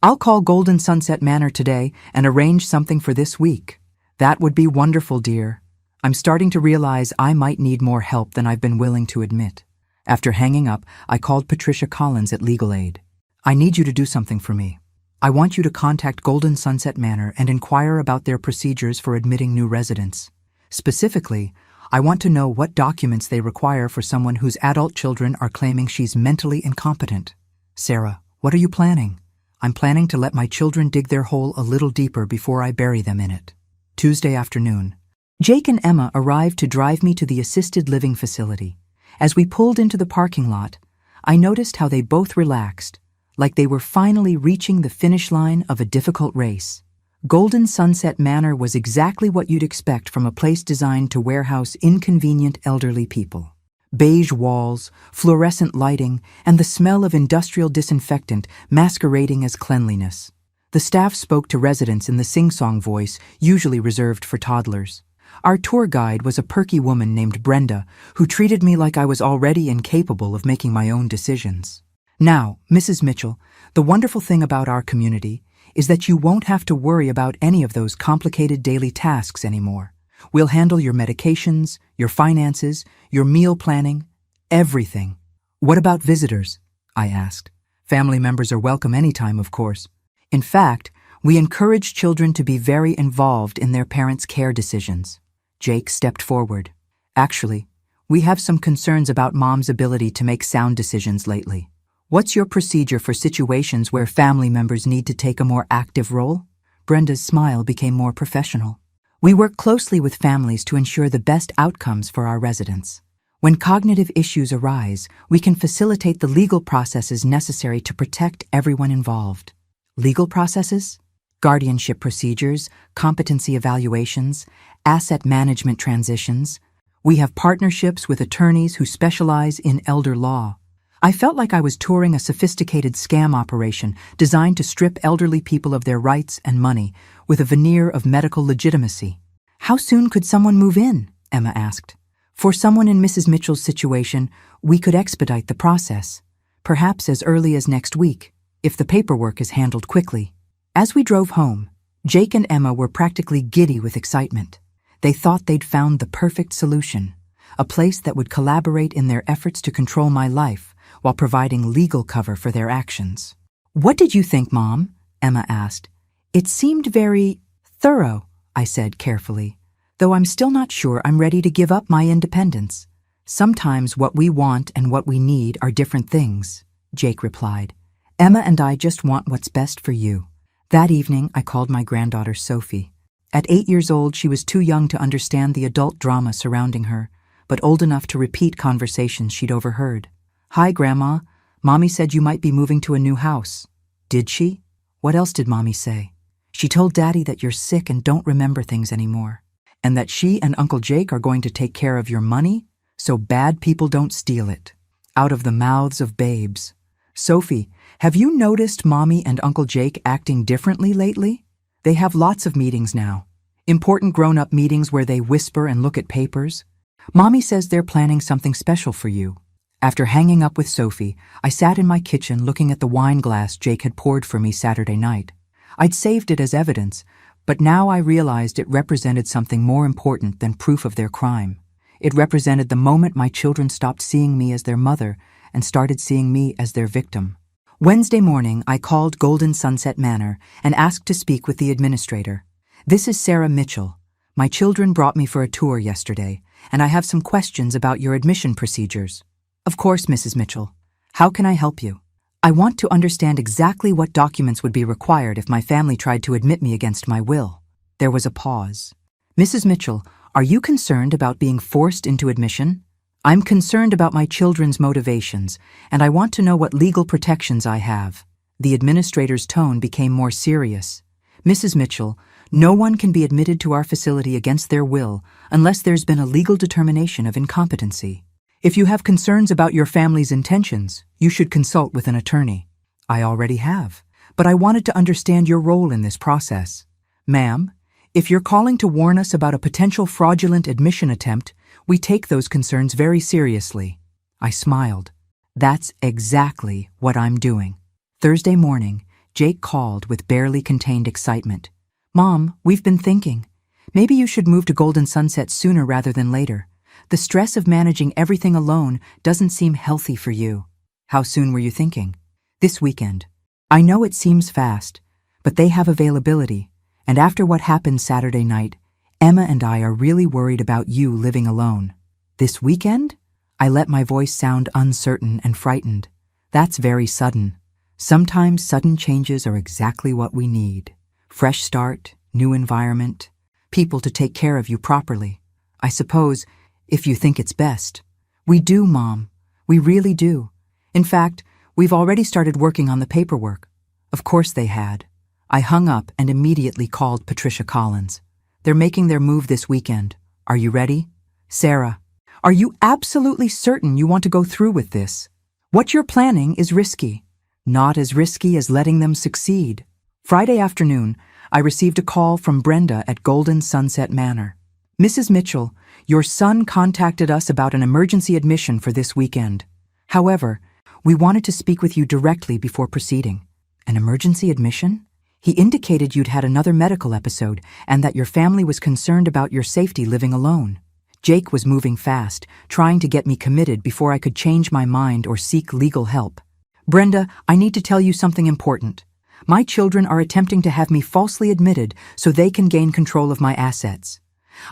I'll call Golden Sunset Manor today and arrange something for this week. That would be wonderful, dear. I'm starting to realize I might need more help than I've been willing to admit. After hanging up, I called Patricia Collins at Legal Aid. I need you to do something for me. I want you to contact Golden Sunset Manor and inquire about their procedures for admitting new residents. Specifically, I want to know what documents they require for someone whose adult children are claiming she's mentally incompetent. Sarah, what are you planning? I'm planning to let my children dig their hole a little deeper before I bury them in it. Tuesday afternoon. Jake and Emma arrived to drive me to the assisted living facility. As we pulled into the parking lot, I noticed how they both relaxed, like they were finally reaching the finish line of a difficult race. Golden Sunset Manor was exactly what you'd expect from a place designed to warehouse inconvenient elderly people. Beige walls, fluorescent lighting, and the smell of industrial disinfectant masquerading as cleanliness. The staff spoke to residents in the sing-song voice usually reserved for toddlers. Our tour guide was a perky woman named Brenda, who treated me like I was already incapable of making my own decisions. Now, Mrs. Mitchell, the wonderful thing about our community is that you won't have to worry about any of those complicated daily tasks anymore. We'll handle your medications, your finances, your meal planning, everything. What about visitors? I asked. Family members are welcome anytime, of course. In fact, we encourage children to be very involved in their parents' care decisions. Jake stepped forward. Actually, we have some concerns about Mom's ability to make sound decisions lately. What's your procedure for situations where family members need to take a more active role? Brenda's smile became more professional. We work closely with families to ensure the best outcomes for our residents. When cognitive issues arise, we can facilitate the legal processes necessary to protect everyone involved. Legal processes? Guardianship procedures, competency evaluations, asset management transitions. We have partnerships with attorneys who specialize in elder law. I felt like I was touring a sophisticated scam operation designed to strip elderly people of their rights and money with a veneer of medical legitimacy. How soon could someone move in? Emma asked. For someone in Mrs. Mitchell's situation, we could expedite the process, perhaps as early as next week, if the paperwork is handled quickly. As we drove home, Jake and Emma were practically giddy with excitement. They thought they'd found the perfect solution, a place that would collaborate in their efforts to control my life while providing legal cover for their actions. What did you think, Mom? Emma asked. It seemed very thorough, I said carefully, though I'm still not sure I'm ready to give up my independence. Sometimes what we want and what we need are different things, Jake replied. Emma and I just want what's best for you. That evening, I called my granddaughter Sophie. At 8 years old, she was too young to understand the adult drama surrounding her, but old enough to repeat conversations she'd overheard. Hi, Grandma. Mommy said you might be moving to a new house. Did she? What else did Mommy say? She told Daddy that you're sick and don't remember things anymore, and that she and Uncle Jake are going to take care of your money so bad people don't steal it. Out of the mouths of babes. Sophie, have you noticed Mommy and Uncle Jake acting differently lately? They have lots of meetings now. Important grown-up meetings where they whisper and look at papers. Mommy says they're planning something special for you. After hanging up with Sophie, I sat in my kitchen looking at the wine glass Jake had poured for me Saturday night. I'd saved it as evidence, but now I realized it represented something more important than proof of their crime. It represented the moment my children stopped seeing me as their mother and started seeing me as their victim. Wednesday morning, I called Golden Sunset Manor and asked to speak with the administrator. This is Sarah Mitchell. My children brought me for a tour yesterday, and I have some questions about your admission procedures. Of course, Mrs. Mitchell. How can I help you? I want to understand exactly what documents would be required if my family tried to admit me against my will. There was a pause. Mrs. Mitchell, are you concerned about being forced into admission? I'm concerned about my children's motivations, and I want to know what legal protections I have. The administrator's tone became more serious. Mrs. Mitchell, no one can be admitted to our facility against their will unless there's been a legal determination of incompetency. If you have concerns about your family's intentions, you should consult with an attorney. I already have, but I wanted to understand your role in this process. Ma'am, if you're calling to warn us about a potential fraudulent admission attempt, We take those concerns very seriously. I smiled. That's exactly what I'm doing. Thursday morning, Jake called with barely contained excitement. Mom, we've been thinking. Maybe you should move to Golden Sunset sooner rather than later. The stress of managing everything alone doesn't seem healthy for you. How soon were you thinking? This weekend. I know it seems fast, but they have availability, and after what happened Saturday night, Emma and I are really worried about you living alone. This weekend? I let my voice sound uncertain and frightened. That's very sudden. Sometimes sudden changes are exactly what we need. Fresh start, new environment, people to take care of you properly. I suppose, if you think it's best. We do, Mom. We really do. In fact, we've already started working on the paperwork. Of course they had. I hung up and immediately called Patricia Collins. They're making their move this weekend. Are you ready? Sarah, are you absolutely certain you want to go through with this? What you're planning is risky. Not as risky as letting them succeed. Friday afternoon, I received a call from Brenda at Golden Sunset Manor. Mrs. Mitchell, your son contacted us about an emergency admission for this weekend. However, we wanted to speak with you directly before proceeding. An emergency admission? He indicated you'd had another medical episode and that your family was concerned about your safety living alone. Jake was moving fast, trying to get me committed before I could change my mind or seek legal help. Brenda, I need to tell you something important. My children are attempting to have me falsely admitted so they can gain control of my assets.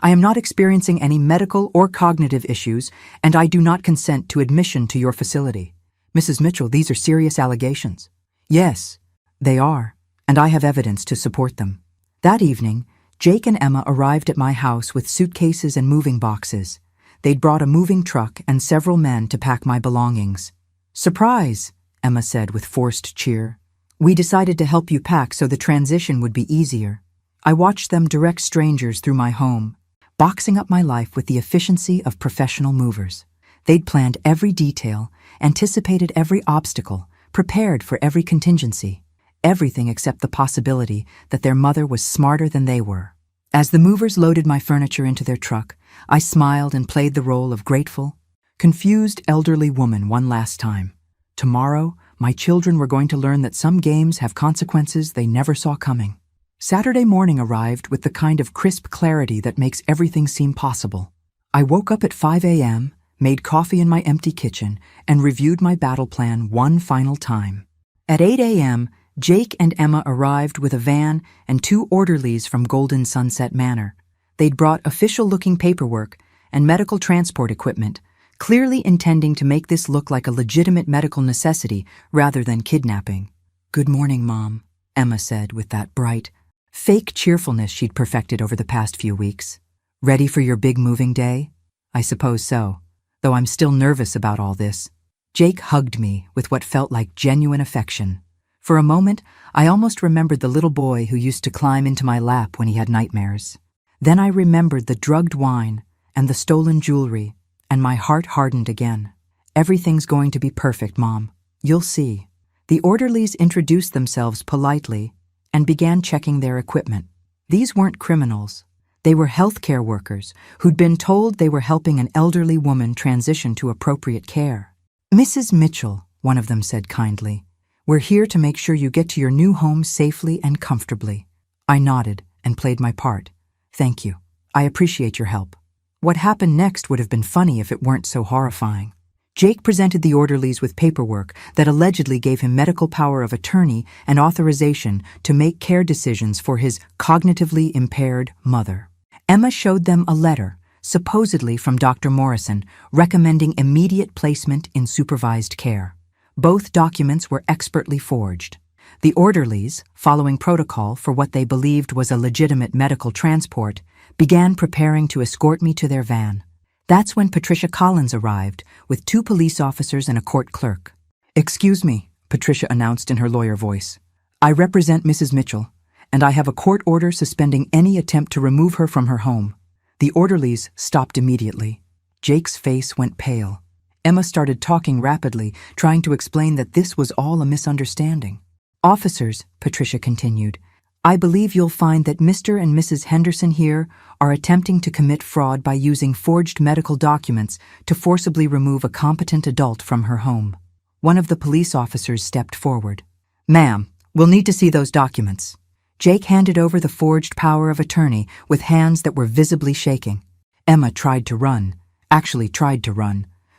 I am not experiencing any medical or cognitive issues, and I do not consent to admission to your facility. Mrs. Mitchell, these are serious allegations. Yes, they are, and I have evidence to support them. That evening, Jake and Emma arrived at my house with suitcases and moving boxes. They'd brought a moving truck and several men to pack my belongings. Surprise, Emma said with forced cheer. We decided to help you pack so the transition would be easier. I watched them direct strangers through my home, boxing up my life with the efficiency of professional movers. They'd planned every detail, anticipated every obstacle, prepared for every contingency. Everything except the possibility that their mother was smarter than they were. As the movers loaded my furniture into their truck, I smiled and played the role of grateful, confused elderly woman one last time. Tomorrow, my children were going to learn that some games have consequences they never saw coming. Saturday morning arrived with the kind of crisp clarity that makes everything seem possible. I woke up at 5 a.m., made coffee in my empty kitchen, and reviewed my battle plan one final time. At 8 a.m., Jake and Emma arrived with a van and 2 orderlies from Golden Sunset Manor. They'd brought official-looking paperwork and medical transport equipment, clearly intending to make this look like a legitimate medical necessity rather than kidnapping. Good morning, Mom, Emma said with that bright, fake cheerfulness she'd perfected over the past few weeks. Ready for your big moving day? I suppose so, though I'm still nervous about all this. Jake hugged me with what felt like genuine affection. For a moment, I almost remembered the little boy who used to climb into my lap when he had nightmares. Then I remembered the drugged wine and the stolen jewelry, and my heart hardened again. Everything's going to be perfect, Mom. You'll see. The orderlies introduced themselves politely and began checking their equipment. These weren't criminals. They were healthcare workers who'd been told they were helping an elderly woman transition to appropriate care. Mrs. Mitchell, one of them said kindly, we're here to make sure you get to your new home safely and comfortably. I nodded and played my part. Thank you. I appreciate your help. What happened next would have been funny if it weren't so horrifying. Jake presented the orderlies with paperwork that allegedly gave him medical power of attorney and authorization to make care decisions for his cognitively impaired mother. Emma showed them a letter, supposedly from Dr. Morrison, recommending immediate placement in supervised care. Both documents were expertly forged. The orderlies, following protocol for what they believed was a legitimate medical transport, began preparing to escort me to their van. That's when Patricia Collins arrived, with 2 police officers and a court clerk. Excuse me, Patricia announced in her lawyer voice. I represent Mrs. Mitchell, and I have a court order suspending any attempt to remove her from her home. The orderlies stopped immediately. Jake's face went pale. Emma started talking rapidly, trying to explain that this was all a misunderstanding. Officers, Patricia continued, I believe you'll find that Mr. and Mrs. Henderson here are attempting to commit fraud by using forged medical documents to forcibly remove a competent adult from her home. One of the police officers stepped forward. Ma'am, we'll need to see those documents. Jake handed over the forged power of attorney with hands that were visibly shaking. Emma tried to run,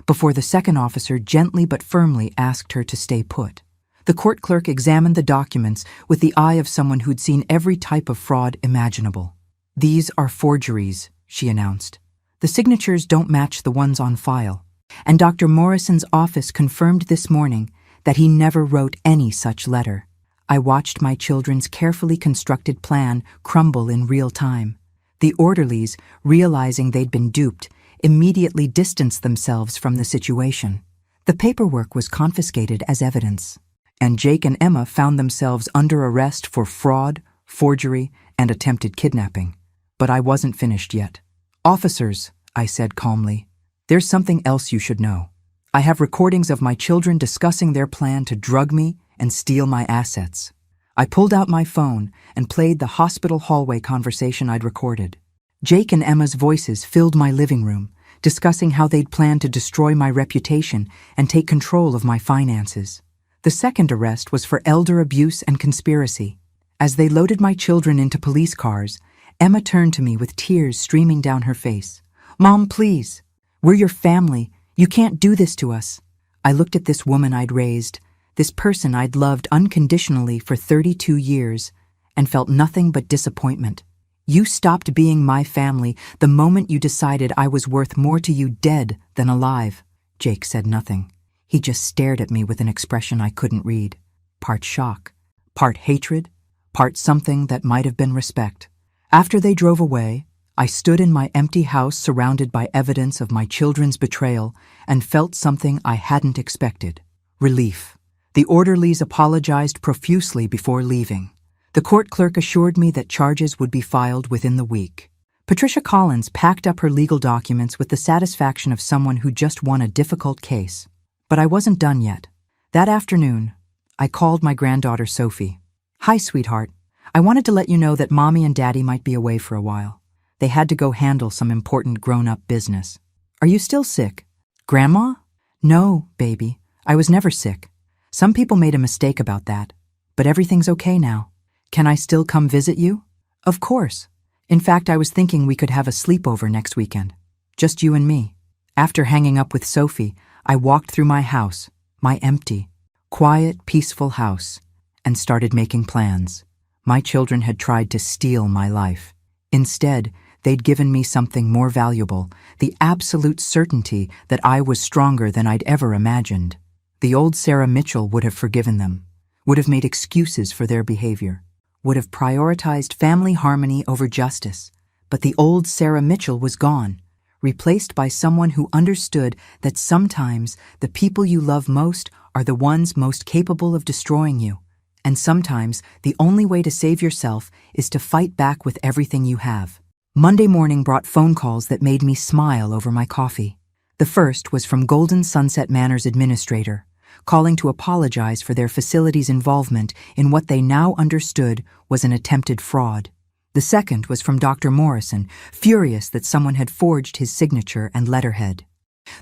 before the second officer gently but firmly asked her to stay put. The court clerk examined the documents with the eye of someone who'd seen every type of fraud imaginable. These are forgeries, she announced. The signatures don't match the ones on file, and Dr. Morrison's office confirmed this morning that he never wrote any such letter. I watched my children's carefully constructed plan crumble in real time. The orderlies, realizing they'd been duped, immediately distanced themselves from the situation. The paperwork was confiscated as evidence, and Jake and Emma found themselves under arrest for fraud, forgery, and attempted kidnapping. But I wasn't finished yet. Officers, I said calmly, there's something else you should know. I have recordings of my children discussing their plan to drug me and steal my assets. I pulled out my phone and played the hospital hallway conversation I'd recorded. Jake and Emma's voices filled my living room, discussing how they'd planned to destroy my reputation and take control of my finances. The second arrest was for elder abuse and conspiracy. As they loaded my children into police cars, Emma turned to me with tears streaming down her face. Mom, please. We're your family. You can't do this to us. I looked at this woman I'd raised, this person I'd loved unconditionally for 32 years, and felt nothing but disappointment. You stopped being my family the moment you decided I was worth more to you dead than alive. Jake said nothing. He just stared at me with an expression I couldn't read. Part shock, part hatred, part something that might have been respect. After they drove away, I stood in my empty house surrounded by evidence of my children's betrayal and felt something I hadn't expected. Relief. The orderlies apologized profusely before leaving. The court clerk assured me that charges would be filed within the week. Patricia Collins packed up her legal documents with the satisfaction of someone who just won a difficult case. But I wasn't done yet. That afternoon, I called my granddaughter Sophie. Hi, sweetheart. I wanted to let you know that Mommy and Daddy might be away for a while. They had to go handle some important grown-up business. Are you still sick? Grandma? No, baby. I was never sick. Some people made a mistake about that, but everything's okay now. Can I still come visit you? Of course. In fact, I was thinking we could have a sleepover next weekend. Just you and me. After hanging up with Sophie, I walked through my house, my empty, quiet, peaceful house, and started making plans. My children had tried to steal my life. Instead, they'd given me something more valuable, the absolute certainty that I was stronger than I'd ever imagined. The old Sarah Mitchell would have forgiven them, would have made excuses for their behavior, would have prioritized family harmony over justice. But the old Sarah Mitchell was gone, replaced by someone who understood that sometimes the people you love most are the ones most capable of destroying you. And sometimes the only way to save yourself is to fight back with everything you have. Monday morning brought phone calls that made me smile over my coffee. The first was from Golden Sunset Manor's administrator, calling to apologize for their facility's involvement in what they now understood was an attempted fraud. The second was from Dr. Morrison, furious that someone had forged his signature and letterhead.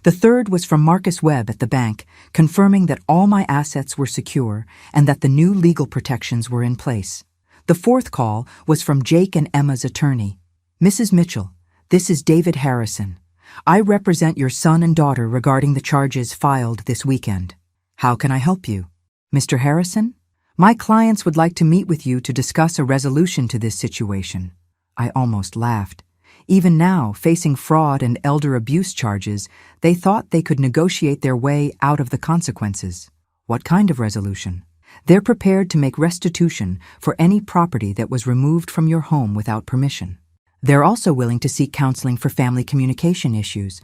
The third was from Marcus Webb at the bank, confirming that all my assets were secure and that the new legal protections were in place. The fourth call was from Jake and Emma's attorney. Mrs. Mitchell, this is David Harrison. I represent your son and daughter regarding the charges filed this weekend. How can I help you? Mr. Harrison? My clients would like to meet with you to discuss a resolution to this situation. I almost laughed. Even now, facing fraud and elder abuse charges, they thought they could negotiate their way out of the consequences. What kind of resolution? They're prepared to make restitution for any property that was removed from your home without permission. They're also willing to seek counseling for family communication issues.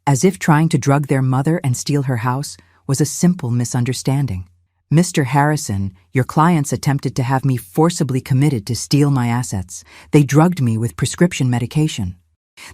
As if trying to drug their mother and steal her house was a simple misunderstanding. Mr. Harrison, your clients attempted to have me forcibly committed to steal my assets. They drugged me with prescription medication.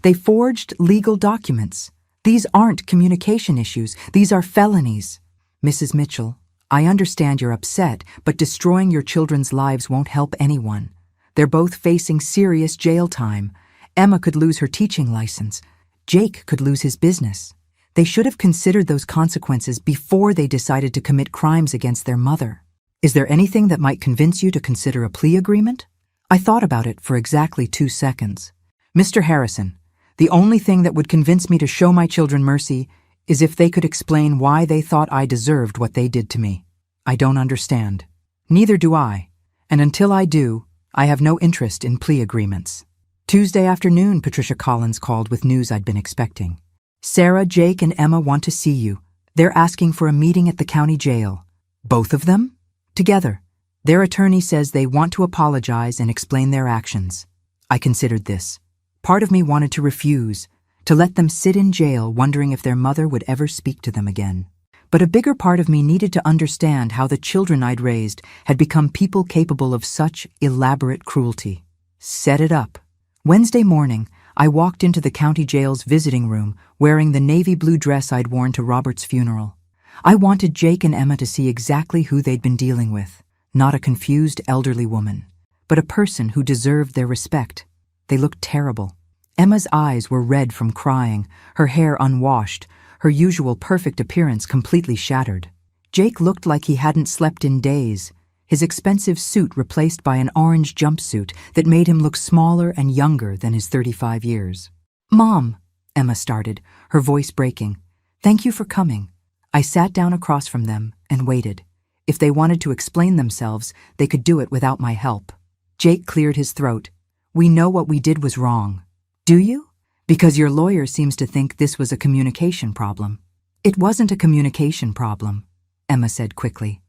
They forged legal documents. These aren't communication issues. These are felonies. Mrs. Mitchell, I understand you're upset, but destroying your children's lives won't help anyone. They're both facing serious jail time. Emma could lose her teaching license. Jake could lose his business. They should have considered those consequences before they decided to commit crimes against their mother. Is there anything that might convince you to consider a plea agreement? I thought about it for exactly 2 seconds. Mr. Harrison, the only thing that would convince me to show my children mercy is if they could explain why they thought I deserved what they did to me. I don't understand. Neither do I. And until I do, I have no interest in plea agreements. Tuesday afternoon, Patricia Collins called with news I'd been expecting. Sarah, Jake, and Emma want to see you. They're asking for a meeting at the county jail. Both of them? Together. Their attorney says they want to apologize and explain their actions. I considered this. Part of me wanted to refuse, to let them sit in jail wondering if their mother would ever speak to them again. But a bigger part of me needed to understand how the children I'd raised had become people capable of such elaborate cruelty. Set it up. Wednesday morning, I walked into the county jail's visiting room wearing the navy blue dress I'd worn to Robert's funeral. I wanted Jake and Emma to see exactly who they'd been dealing with. Not a confused elderly woman, but a person who deserved their respect. They looked terrible. Emma's eyes were red from crying, her hair unwashed, her usual perfect appearance completely shattered. Jake looked like he hadn't slept in days, his expensive suit replaced by an orange jumpsuit that made him look smaller and younger than his 35 years. "Mom," Emma started, her voice breaking. "Thank you for coming." I sat down across from them and waited. If they wanted to explain themselves, they could do it without my help. Jake cleared his throat. "We know what we did was wrong." "Do you?" "Because your lawyer seems to think this was a communication problem." "It wasn't a communication problem," Emma said quickly.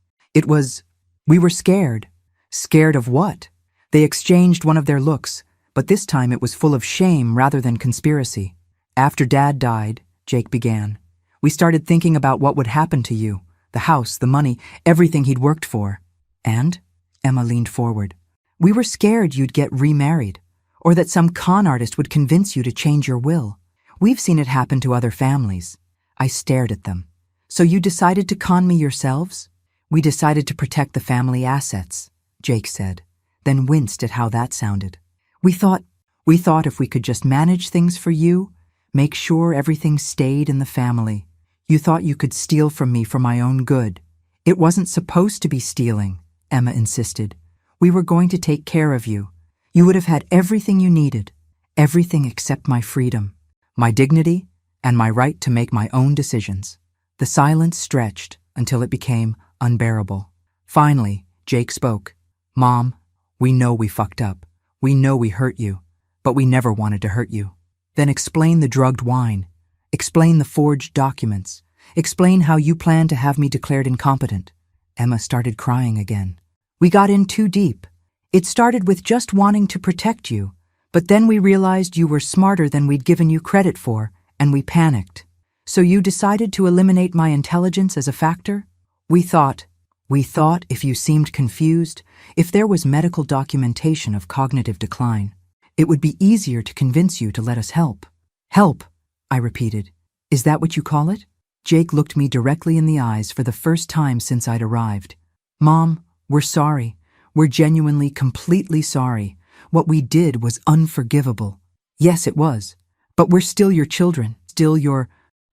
We were scared." "Scared of what?" They exchanged one of their looks, but this time it was full of shame rather than conspiracy. "After Dad died," Jake began, "we started thinking about what would happen to you. The house, the money, everything he'd worked for." "And?" Emma leaned forward. "We were scared you'd get remarried, or that some con artist would convince you to change your will. We've seen it happen to other families." I stared at them. "So you decided to con me yourselves?" "We decided to protect the family assets," Jake said, then winced at how that sounded. We thought if we could just manage things for you, make sure everything stayed in the family. You thought you could steal from me for my own good." "It wasn't supposed to be stealing," Emma insisted. "We were going to take care of you. You would have had everything you needed, everything except my freedom, my dignity, and my right to make my own decisions." The silence stretched until it became unbearable. Finally, Jake spoke. "Mom, we know we fucked up. We know we hurt you, but we never wanted to hurt you." "Then explain the drugged wine. Explain the forged documents. Explain how you plan to have me declared incompetent." Emma started crying again. "We got in too deep. It started with just wanting to protect you, but then we realized you were smarter than we'd given you credit for, and we panicked. So you decided to eliminate my intelligence as a factor? We thought if you seemed confused, if there was medical documentation of cognitive decline, it would be easier to convince you to let us help." "Help," I repeated. "Is that what you call it?" Jake looked me directly in the eyes for the first time since I'd arrived. "Mom, we're sorry. We're genuinely, completely sorry. What we did was unforgivable." "Yes, it was. But we're still your children,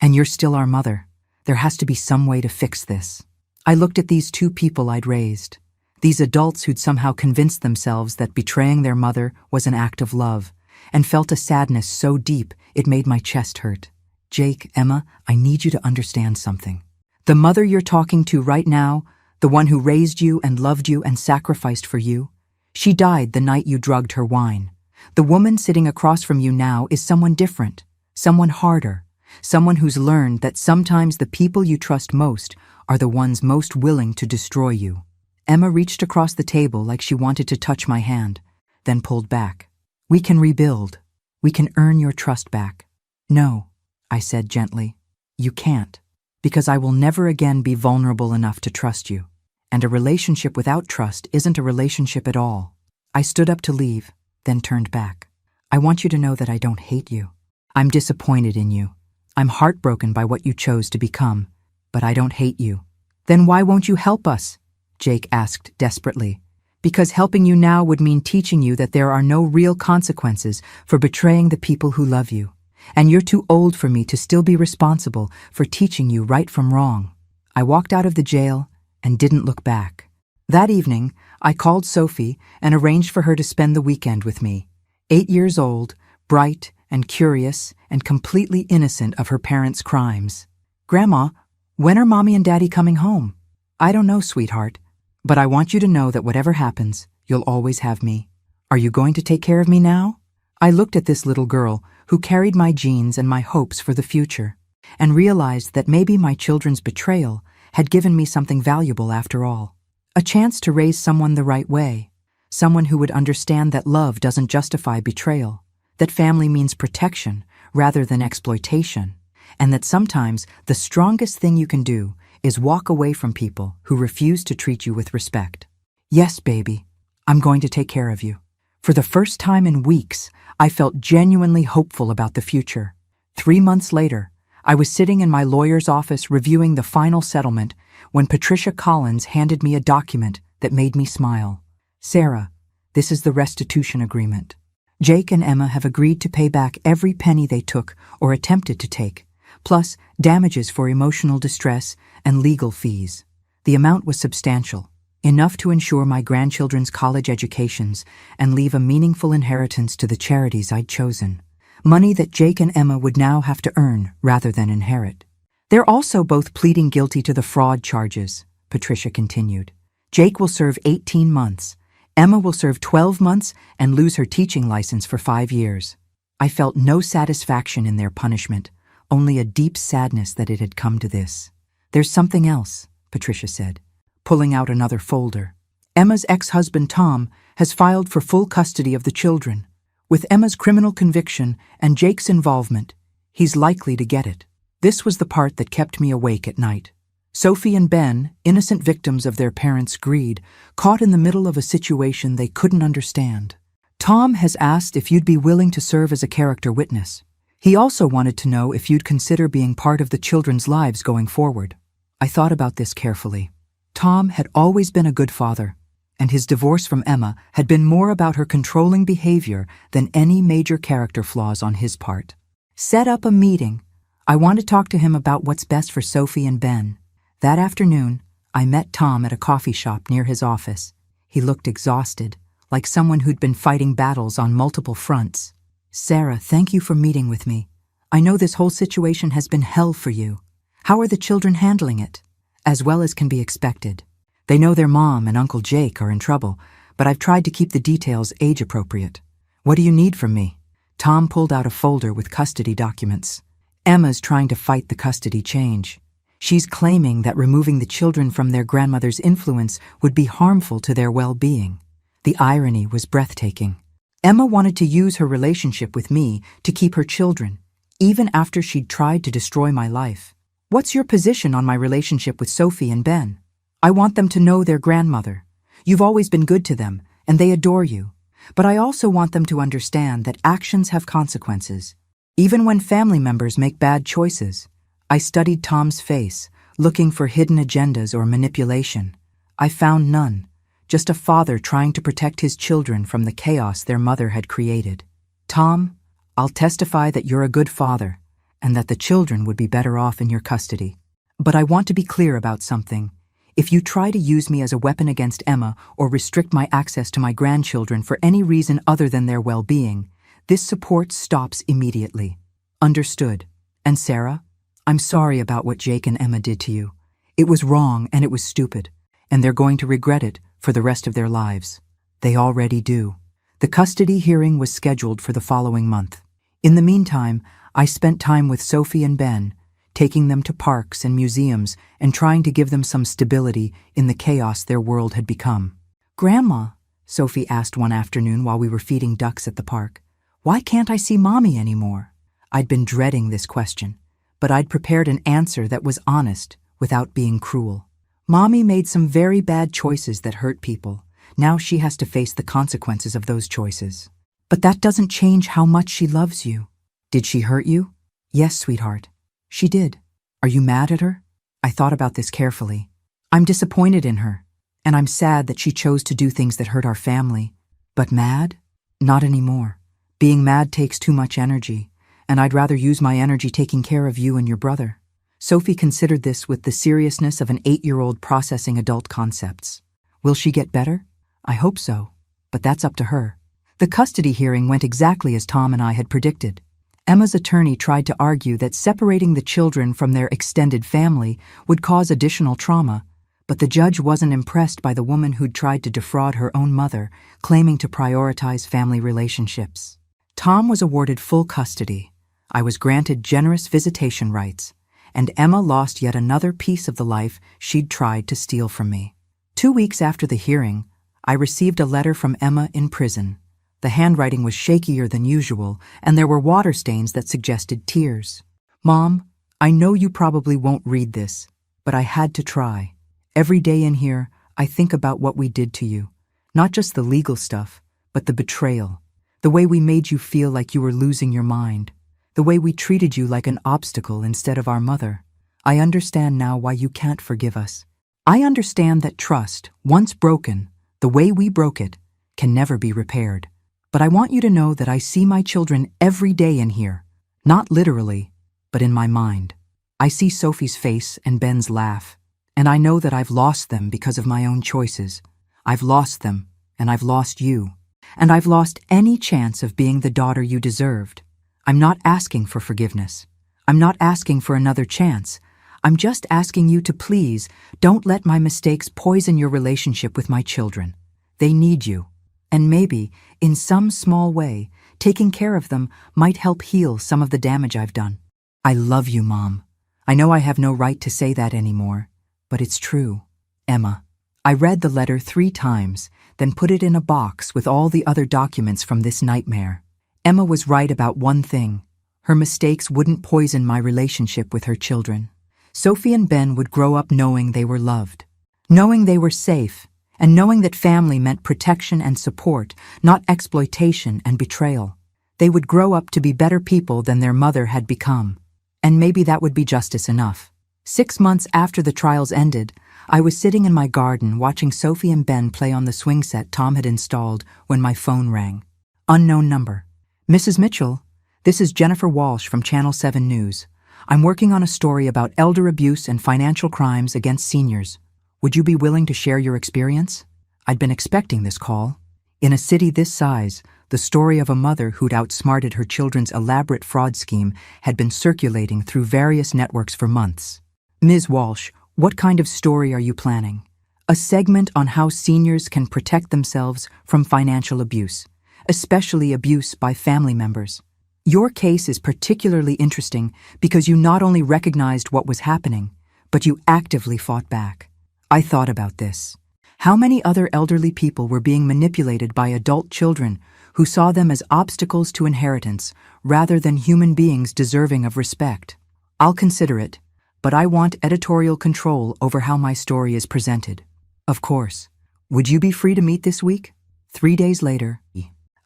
and you're still our mother. There has to be some way to fix this." I looked at these 2 people I'd raised, these adults who'd somehow convinced themselves that betraying their mother was an act of love, and felt a sadness so deep it made my chest hurt. "Jake, Emma, I need you to understand something. The mother you're talking to right now, the one who raised you and loved you and sacrificed for you, she died the night you drugged her wine. The woman sitting across from you now is someone different, someone harder, someone who's learned that sometimes the people you trust most are the ones most willing to destroy you." Emma reached across the table like she wanted to touch my hand, then pulled back. "We can rebuild. We can earn your trust back." "No," I said gently. "You can't, because I will never again be vulnerable enough to trust you. And a relationship without trust isn't a relationship at all." I stood up to leave, then turned back. "I want you to know that I don't hate you. I'm disappointed in you. I'm heartbroken by what you chose to become. But I don't hate you. Then why won't you help us? Jake asked desperately. Because helping you now would mean teaching you that there are no real consequences for betraying the people who love you. And you're too old for me to still be responsible for teaching you right from wrong. I walked out of the jail and didn't look back. That evening, I called Sophie and arranged for her to spend the weekend with me. 8 years old, bright and curious and completely innocent of her parents' crimes. Grandma, when are Mommy and Daddy coming home? I don't know, sweetheart, but I want you to know that whatever happens, you'll always have me. Are you going to take care of me now? I looked at this little girl who carried my genes and my hopes for the future, and realized that maybe my children's betrayal had given me something valuable after all. A chance to raise someone the right way, someone who would understand that love doesn't justify betrayal, that family means protection rather than exploitation, and that sometimes the strongest thing you can do is walk away from people who refuse to treat you with respect. Yes, baby, I'm going to take care of you. For the first time in weeks, I felt genuinely hopeful about the future. 3 months later, I was sitting in my lawyer's office reviewing the final settlement when Patricia Collins handed me a document that made me smile. Sarah, this is the restitution agreement. Jake and Emma have agreed to pay back every penny they took or attempted to take, plus damages for emotional distress and legal fees. The amount was substantial, enough to ensure my grandchildren's college educations and leave a meaningful inheritance to the charities I'd chosen. Money that Jake and Emma would now have to earn rather than inherit. They're also both pleading guilty to the fraud charges, Patricia continued. Jake will serve 18 months. Emma will serve 12 months and lose her teaching license for 5 years. I felt no satisfaction in their punishment, only a deep sadness that it had come to this. There's something else, Patricia said, pulling out another folder. Emma's ex-husband Tom has filed for full custody of the children. With Emma's criminal conviction and Jake's involvement, he's likely to get it. This was the part that kept me awake at night. Sophie and Ben, innocent victims of their parents' greed, caught in the middle of a situation they couldn't understand. Tom has asked if you'd be willing to serve as a character witness. He also wanted to know if you'd consider being part of the children's lives going forward. I thought about this carefully. Tom had always been a good father, and his divorce from Emma had been more about her controlling behavior than any major character flaws on his part. Set up a meeting. I want to talk to him about what's best for Sophie and Ben. That afternoon, I met Tom at a coffee shop near his office. He looked exhausted, like someone who'd been fighting battles on multiple fronts. Sarah, thank you for meeting with me. I know this whole situation has been hell for you. How are the children handling it? As well as can be expected. They know their mom and Uncle Jake are in trouble, but I've tried to keep the details age-appropriate. What do you need from me? Tom pulled out a folder with custody documents. Emma's trying to fight the custody change. She's claiming that removing the children from their grandmother's influence would be harmful to their well-being. The irony was breathtaking. Emma wanted to use her relationship with me to keep her children, even after she'd tried to destroy my life. What's your position on my relationship with Sophie and Ben? I want them to know their grandmother. You've always been good to them, and they adore you. But I also want them to understand that actions have consequences, even when family members make bad choices. I studied Tom's face, looking for hidden agendas or manipulation. I found none, just a father trying to protect his children from the chaos their mother had created. Tom, I'll testify that you're a good father, and that the children would be better off in your custody. But I want to be clear about something. If you try to use me as a weapon against Emma or restrict my access to my grandchildren for any reason other than their well-being, this support stops immediately. Understood. And Sarah, I'm sorry about what Jake and Emma did to you. It was wrong and it was stupid, and they're going to regret it for the rest of their lives. They already do. The custody hearing was scheduled for the following month. In the meantime, I spent time with Sophie and Ben, taking them to parks and museums and trying to give them some stability in the chaos their world had become. Grandma, Sophie asked one afternoon while we were feeding ducks at the park, why can't I see Mommy anymore? I'd been dreading this question, but I'd prepared an answer that was honest without being cruel. Mommy made some very bad choices that hurt people. Now she has to face the consequences of those choices. But that doesn't change how much she loves you. Did she hurt you? Yes, sweetheart. She did. Are you mad at her? I thought about this carefully. I'm disappointed in her, and I'm sad that she chose to do things that hurt our family. But mad? Not anymore. Being mad takes too much energy, and I'd rather use my energy taking care of you and your brother. Sophie considered this with the seriousness of an 8-year-old processing adult concepts. Will she get better? I hope so, but that's up to her. The custody hearing went exactly as Tom and I had predicted. Emma's attorney tried to argue that separating the children from their extended family would cause additional trauma, but the judge wasn't impressed by the woman who'd tried to defraud her own mother, claiming to prioritize family relationships. Tom was awarded full custody. I was granted generous visitation rights, and Emma lost yet another piece of the life she'd tried to steal from me. 2 weeks after the hearing, I received a letter from Emma in prison. The handwriting was shakier than usual, and there were water stains that suggested tears. Mom, I know you probably won't read this, but I had to try. Every day in here, I think about what we did to you. Not just the legal stuff, but the betrayal. The way we made you feel like you were losing your mind. The way we treated you like an obstacle instead of our mother. I understand now why you can't forgive us. I understand that trust, once broken, the way we broke it, can never be repaired. But I want you to know that I see my children every day in here. Not literally, but in my mind. I see Sophie's face and Ben's laugh, and I know that I've lost them because of my own choices. I've lost them, and I've lost you. And I've lost any chance of being the daughter you deserved. I'm not asking for forgiveness. I'm not asking for another chance. I'm just asking you to please don't let my mistakes poison your relationship with my children. They need you. And maybe, in some small way, taking care of them might help heal some of the damage I've done. I love you, Mom. I know I have no right to say that anymore, but it's true. Emma. I read the letter 3 times, then put it in a box with all the other documents from this nightmare. Emma was right about one thing. Her mistakes wouldn't poison my relationship with her children. Sophie and Ben would grow up knowing they were loved, knowing they were safe, and knowing that family meant protection and support, not exploitation and betrayal. They would grow up to be better people than their mother had become. And maybe that would be justice enough. 6 months after the trials ended, I was sitting in my garden watching Sophie and Ben play on the swing set Tom had installed when my phone rang. Unknown number. Mrs. Mitchell, this is Jennifer Walsh from Channel 7 News. I'm working on a story about elder abuse and financial crimes against seniors. Would you be willing to share your experience? I'd been expecting this call. In a city this size, the story of a mother who'd outsmarted her children's elaborate fraud scheme had been circulating through various networks for months. Ms. Walsh, what kind of story are you planning? A segment on how seniors can protect themselves from financial abuse, especially abuse by family members. Your case is particularly interesting because you not only recognized what was happening, but you actively fought back. I thought about this. How many other elderly people were being manipulated by adult children who saw them as obstacles to inheritance rather than human beings deserving of respect? I'll consider it, but I want editorial control over how my story is presented. Of course. Would you be free to meet this week? 3 days later,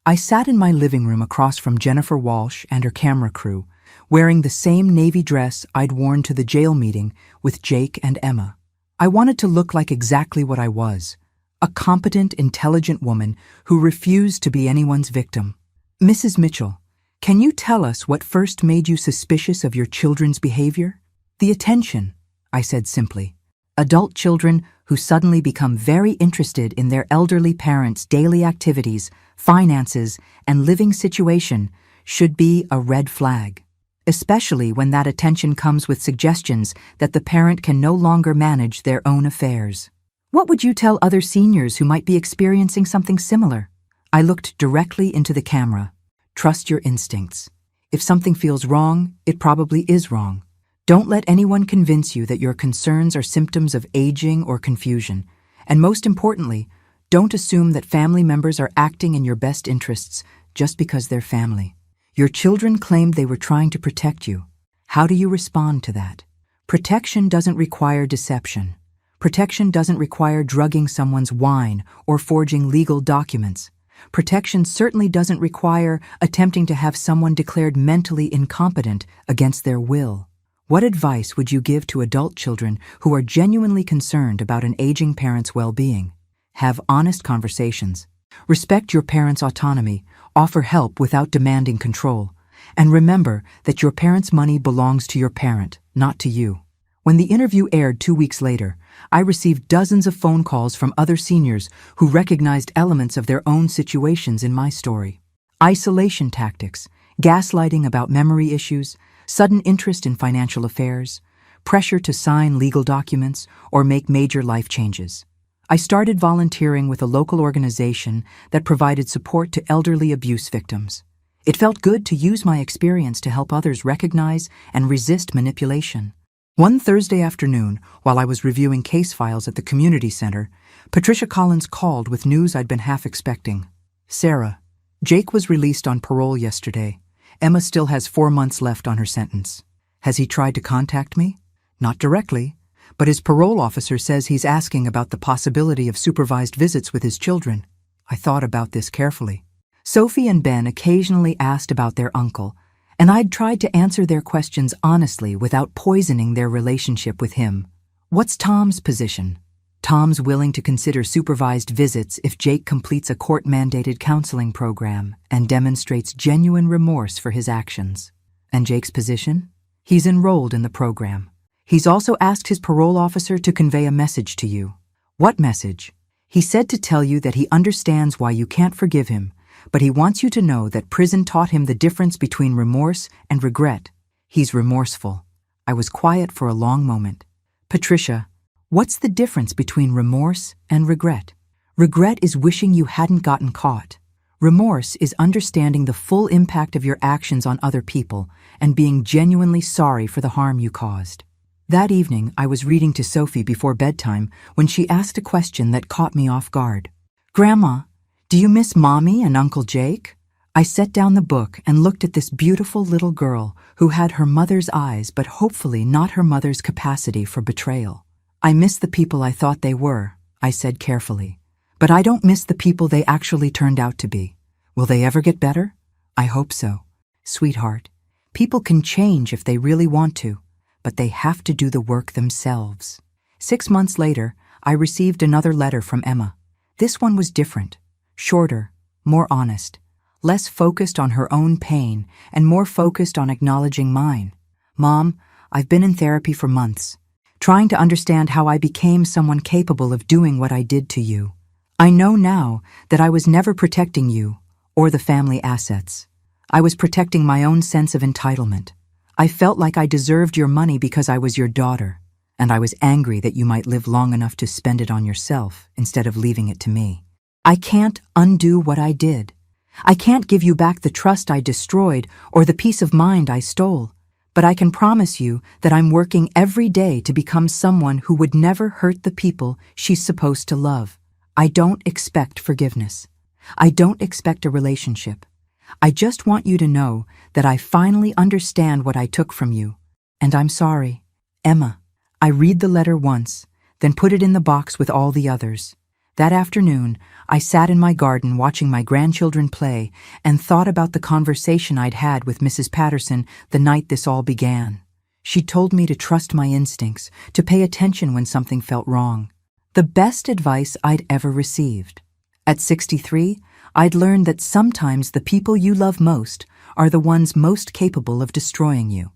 I sat in my living room across from Jennifer Walsh and her camera crew, wearing the same navy dress I'd worn to the jail meeting with Jake and Emma. I wanted to look like exactly what I was, a competent, intelligent woman who refused to be anyone's victim. Mrs. Mitchell, can you tell us what first made you suspicious of your children's behavior? The attention, I said simply. Adult children who suddenly become very interested in their elderly parents' daily activities, finances, and living situation should be a red flag, especially when that attention comes with suggestions that the parent can no longer manage their own affairs. What would you tell other seniors who might be experiencing something similar? I looked directly into the camera. Trust your instincts. If something feels wrong, it probably is wrong. Don't let anyone convince you that your concerns are symptoms of aging or confusion. And most importantly, don't assume that family members are acting in your best interests just because they're family. Your children claimed they were trying to protect you. How do you respond to that? Protection doesn't require deception. Protection doesn't require drugging someone's wine or forging legal documents. Protection certainly doesn't require attempting to have someone declared mentally incompetent against their will. What advice would you give to adult children who are genuinely concerned about an aging parent's well-being? Have honest conversations. Respect your parents' autonomy. Offer help without demanding control. And remember that your parent's money belongs to your parent, not to you. When the interview aired 2 weeks later, I received dozens of phone calls from other seniors who recognized elements of their own situations in my story. Isolation tactics, gaslighting about memory issues, sudden interest in financial affairs, pressure to sign legal documents or make major life changes. I started volunteering with a local organization that provided support to elderly abuse victims. It felt good to use my experience to help others recognize and resist manipulation. One Thursday afternoon, while I was reviewing case files at the community center, Patricia Collins called with news I'd been half expecting. "Sarah, Jake was released on parole yesterday. Emma still has 4 months left on her sentence. Has he tried to contact me? Not directly, but his parole officer says he's asking about the possibility of supervised visits with his children." I thought about this carefully. Sophie and Ben occasionally asked about their uncle, and I'd tried to answer their questions honestly without poisoning their relationship with him. What's Tom's position? Tom's willing to consider supervised visits if Jake completes a court-mandated counseling program and demonstrates genuine remorse for his actions. And Jake's position? He's enrolled in the program. He's also asked his parole officer to convey a message to you. What message? He said to tell you that he understands why you can't forgive him, but he wants you to know that prison taught him the difference between remorse and regret. He's remorseful. I was quiet for a long moment. Patricia, what's the difference between remorse and regret? Regret is wishing you hadn't gotten caught. Remorse is understanding the full impact of your actions on other people and being genuinely sorry for the harm you caused. That evening, I was reading to Sophie before bedtime when she asked a question that caught me off guard. "Grandma, do you miss Mommy and Uncle Jake?" I set down the book and looked at this beautiful little girl who had her mother's eyes but hopefully not her mother's capacity for betrayal. "I miss the people I thought they were," I said carefully. "But I don't miss the people they actually turned out to be. Will they ever get better? I hope so. Sweetheart, people can change if they really want to, but they have to do the work themselves." 6 months later, I received another letter from Emma. This one was different. Shorter, more honest, less focused on her own pain and more focused on acknowledging mine. "Mom, I've been in therapy for months, trying to understand how I became someone capable of doing what I did to you. I know now that I was never protecting you or the family assets. I was protecting my own sense of entitlement. I felt like I deserved your money because I was your daughter, and I was angry that you might live long enough to spend it on yourself instead of leaving it to me. I can't undo what I did. I can't give you back the trust I destroyed or the peace of mind I stole, but I can promise you that I'm working every day to become someone who would never hurt the people she's supposed to love. I don't expect forgiveness. I don't expect a relationship. I just want you to know that I finally understand what I took from you, and I'm sorry. Emma." I read the letter once, then put it in the box with all the others. That afternoon, I sat in my garden watching my grandchildren play and thought about the conversation I'd had with Mrs. Patterson the night this all began. She told me to trust my instincts, to pay attention when something felt wrong. The best advice I'd ever received. At 63, I'd learned that sometimes the people you love most are the ones most capable of destroying you.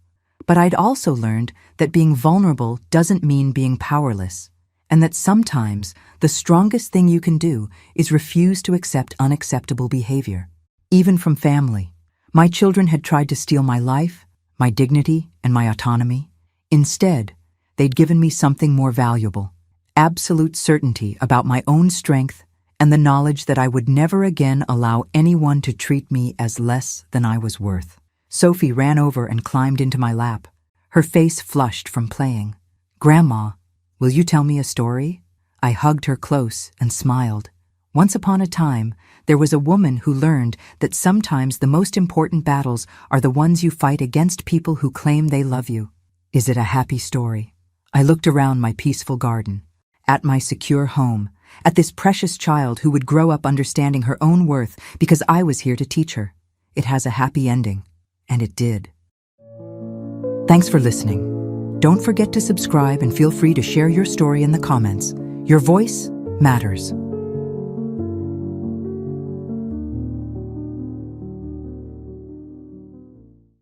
But I'd also learned that being vulnerable doesn't mean being powerless, and that sometimes the strongest thing you can do is refuse to accept unacceptable behavior, even from family. My children had tried to steal my life, my dignity, and my autonomy. Instead, they'd given me something more valuable: absolute certainty about my own strength and the knowledge that I would never again allow anyone to treat me as less than I was worth. Sophie ran over and climbed into my lap, her face flushed from playing. "Grandma, will you tell me a story?" I hugged her close and smiled. Once upon a time, there was a woman who learned that sometimes the most important battles are the ones you fight against people who claim they love you. Is it a happy story? I looked around my peaceful garden, at my secure home, at this precious child who would grow up understanding her own worth because I was here to teach her. It has a happy ending, and it did. Thanks for listening. Don't forget to subscribe and feel free to share your story in the comments. Your voice matters.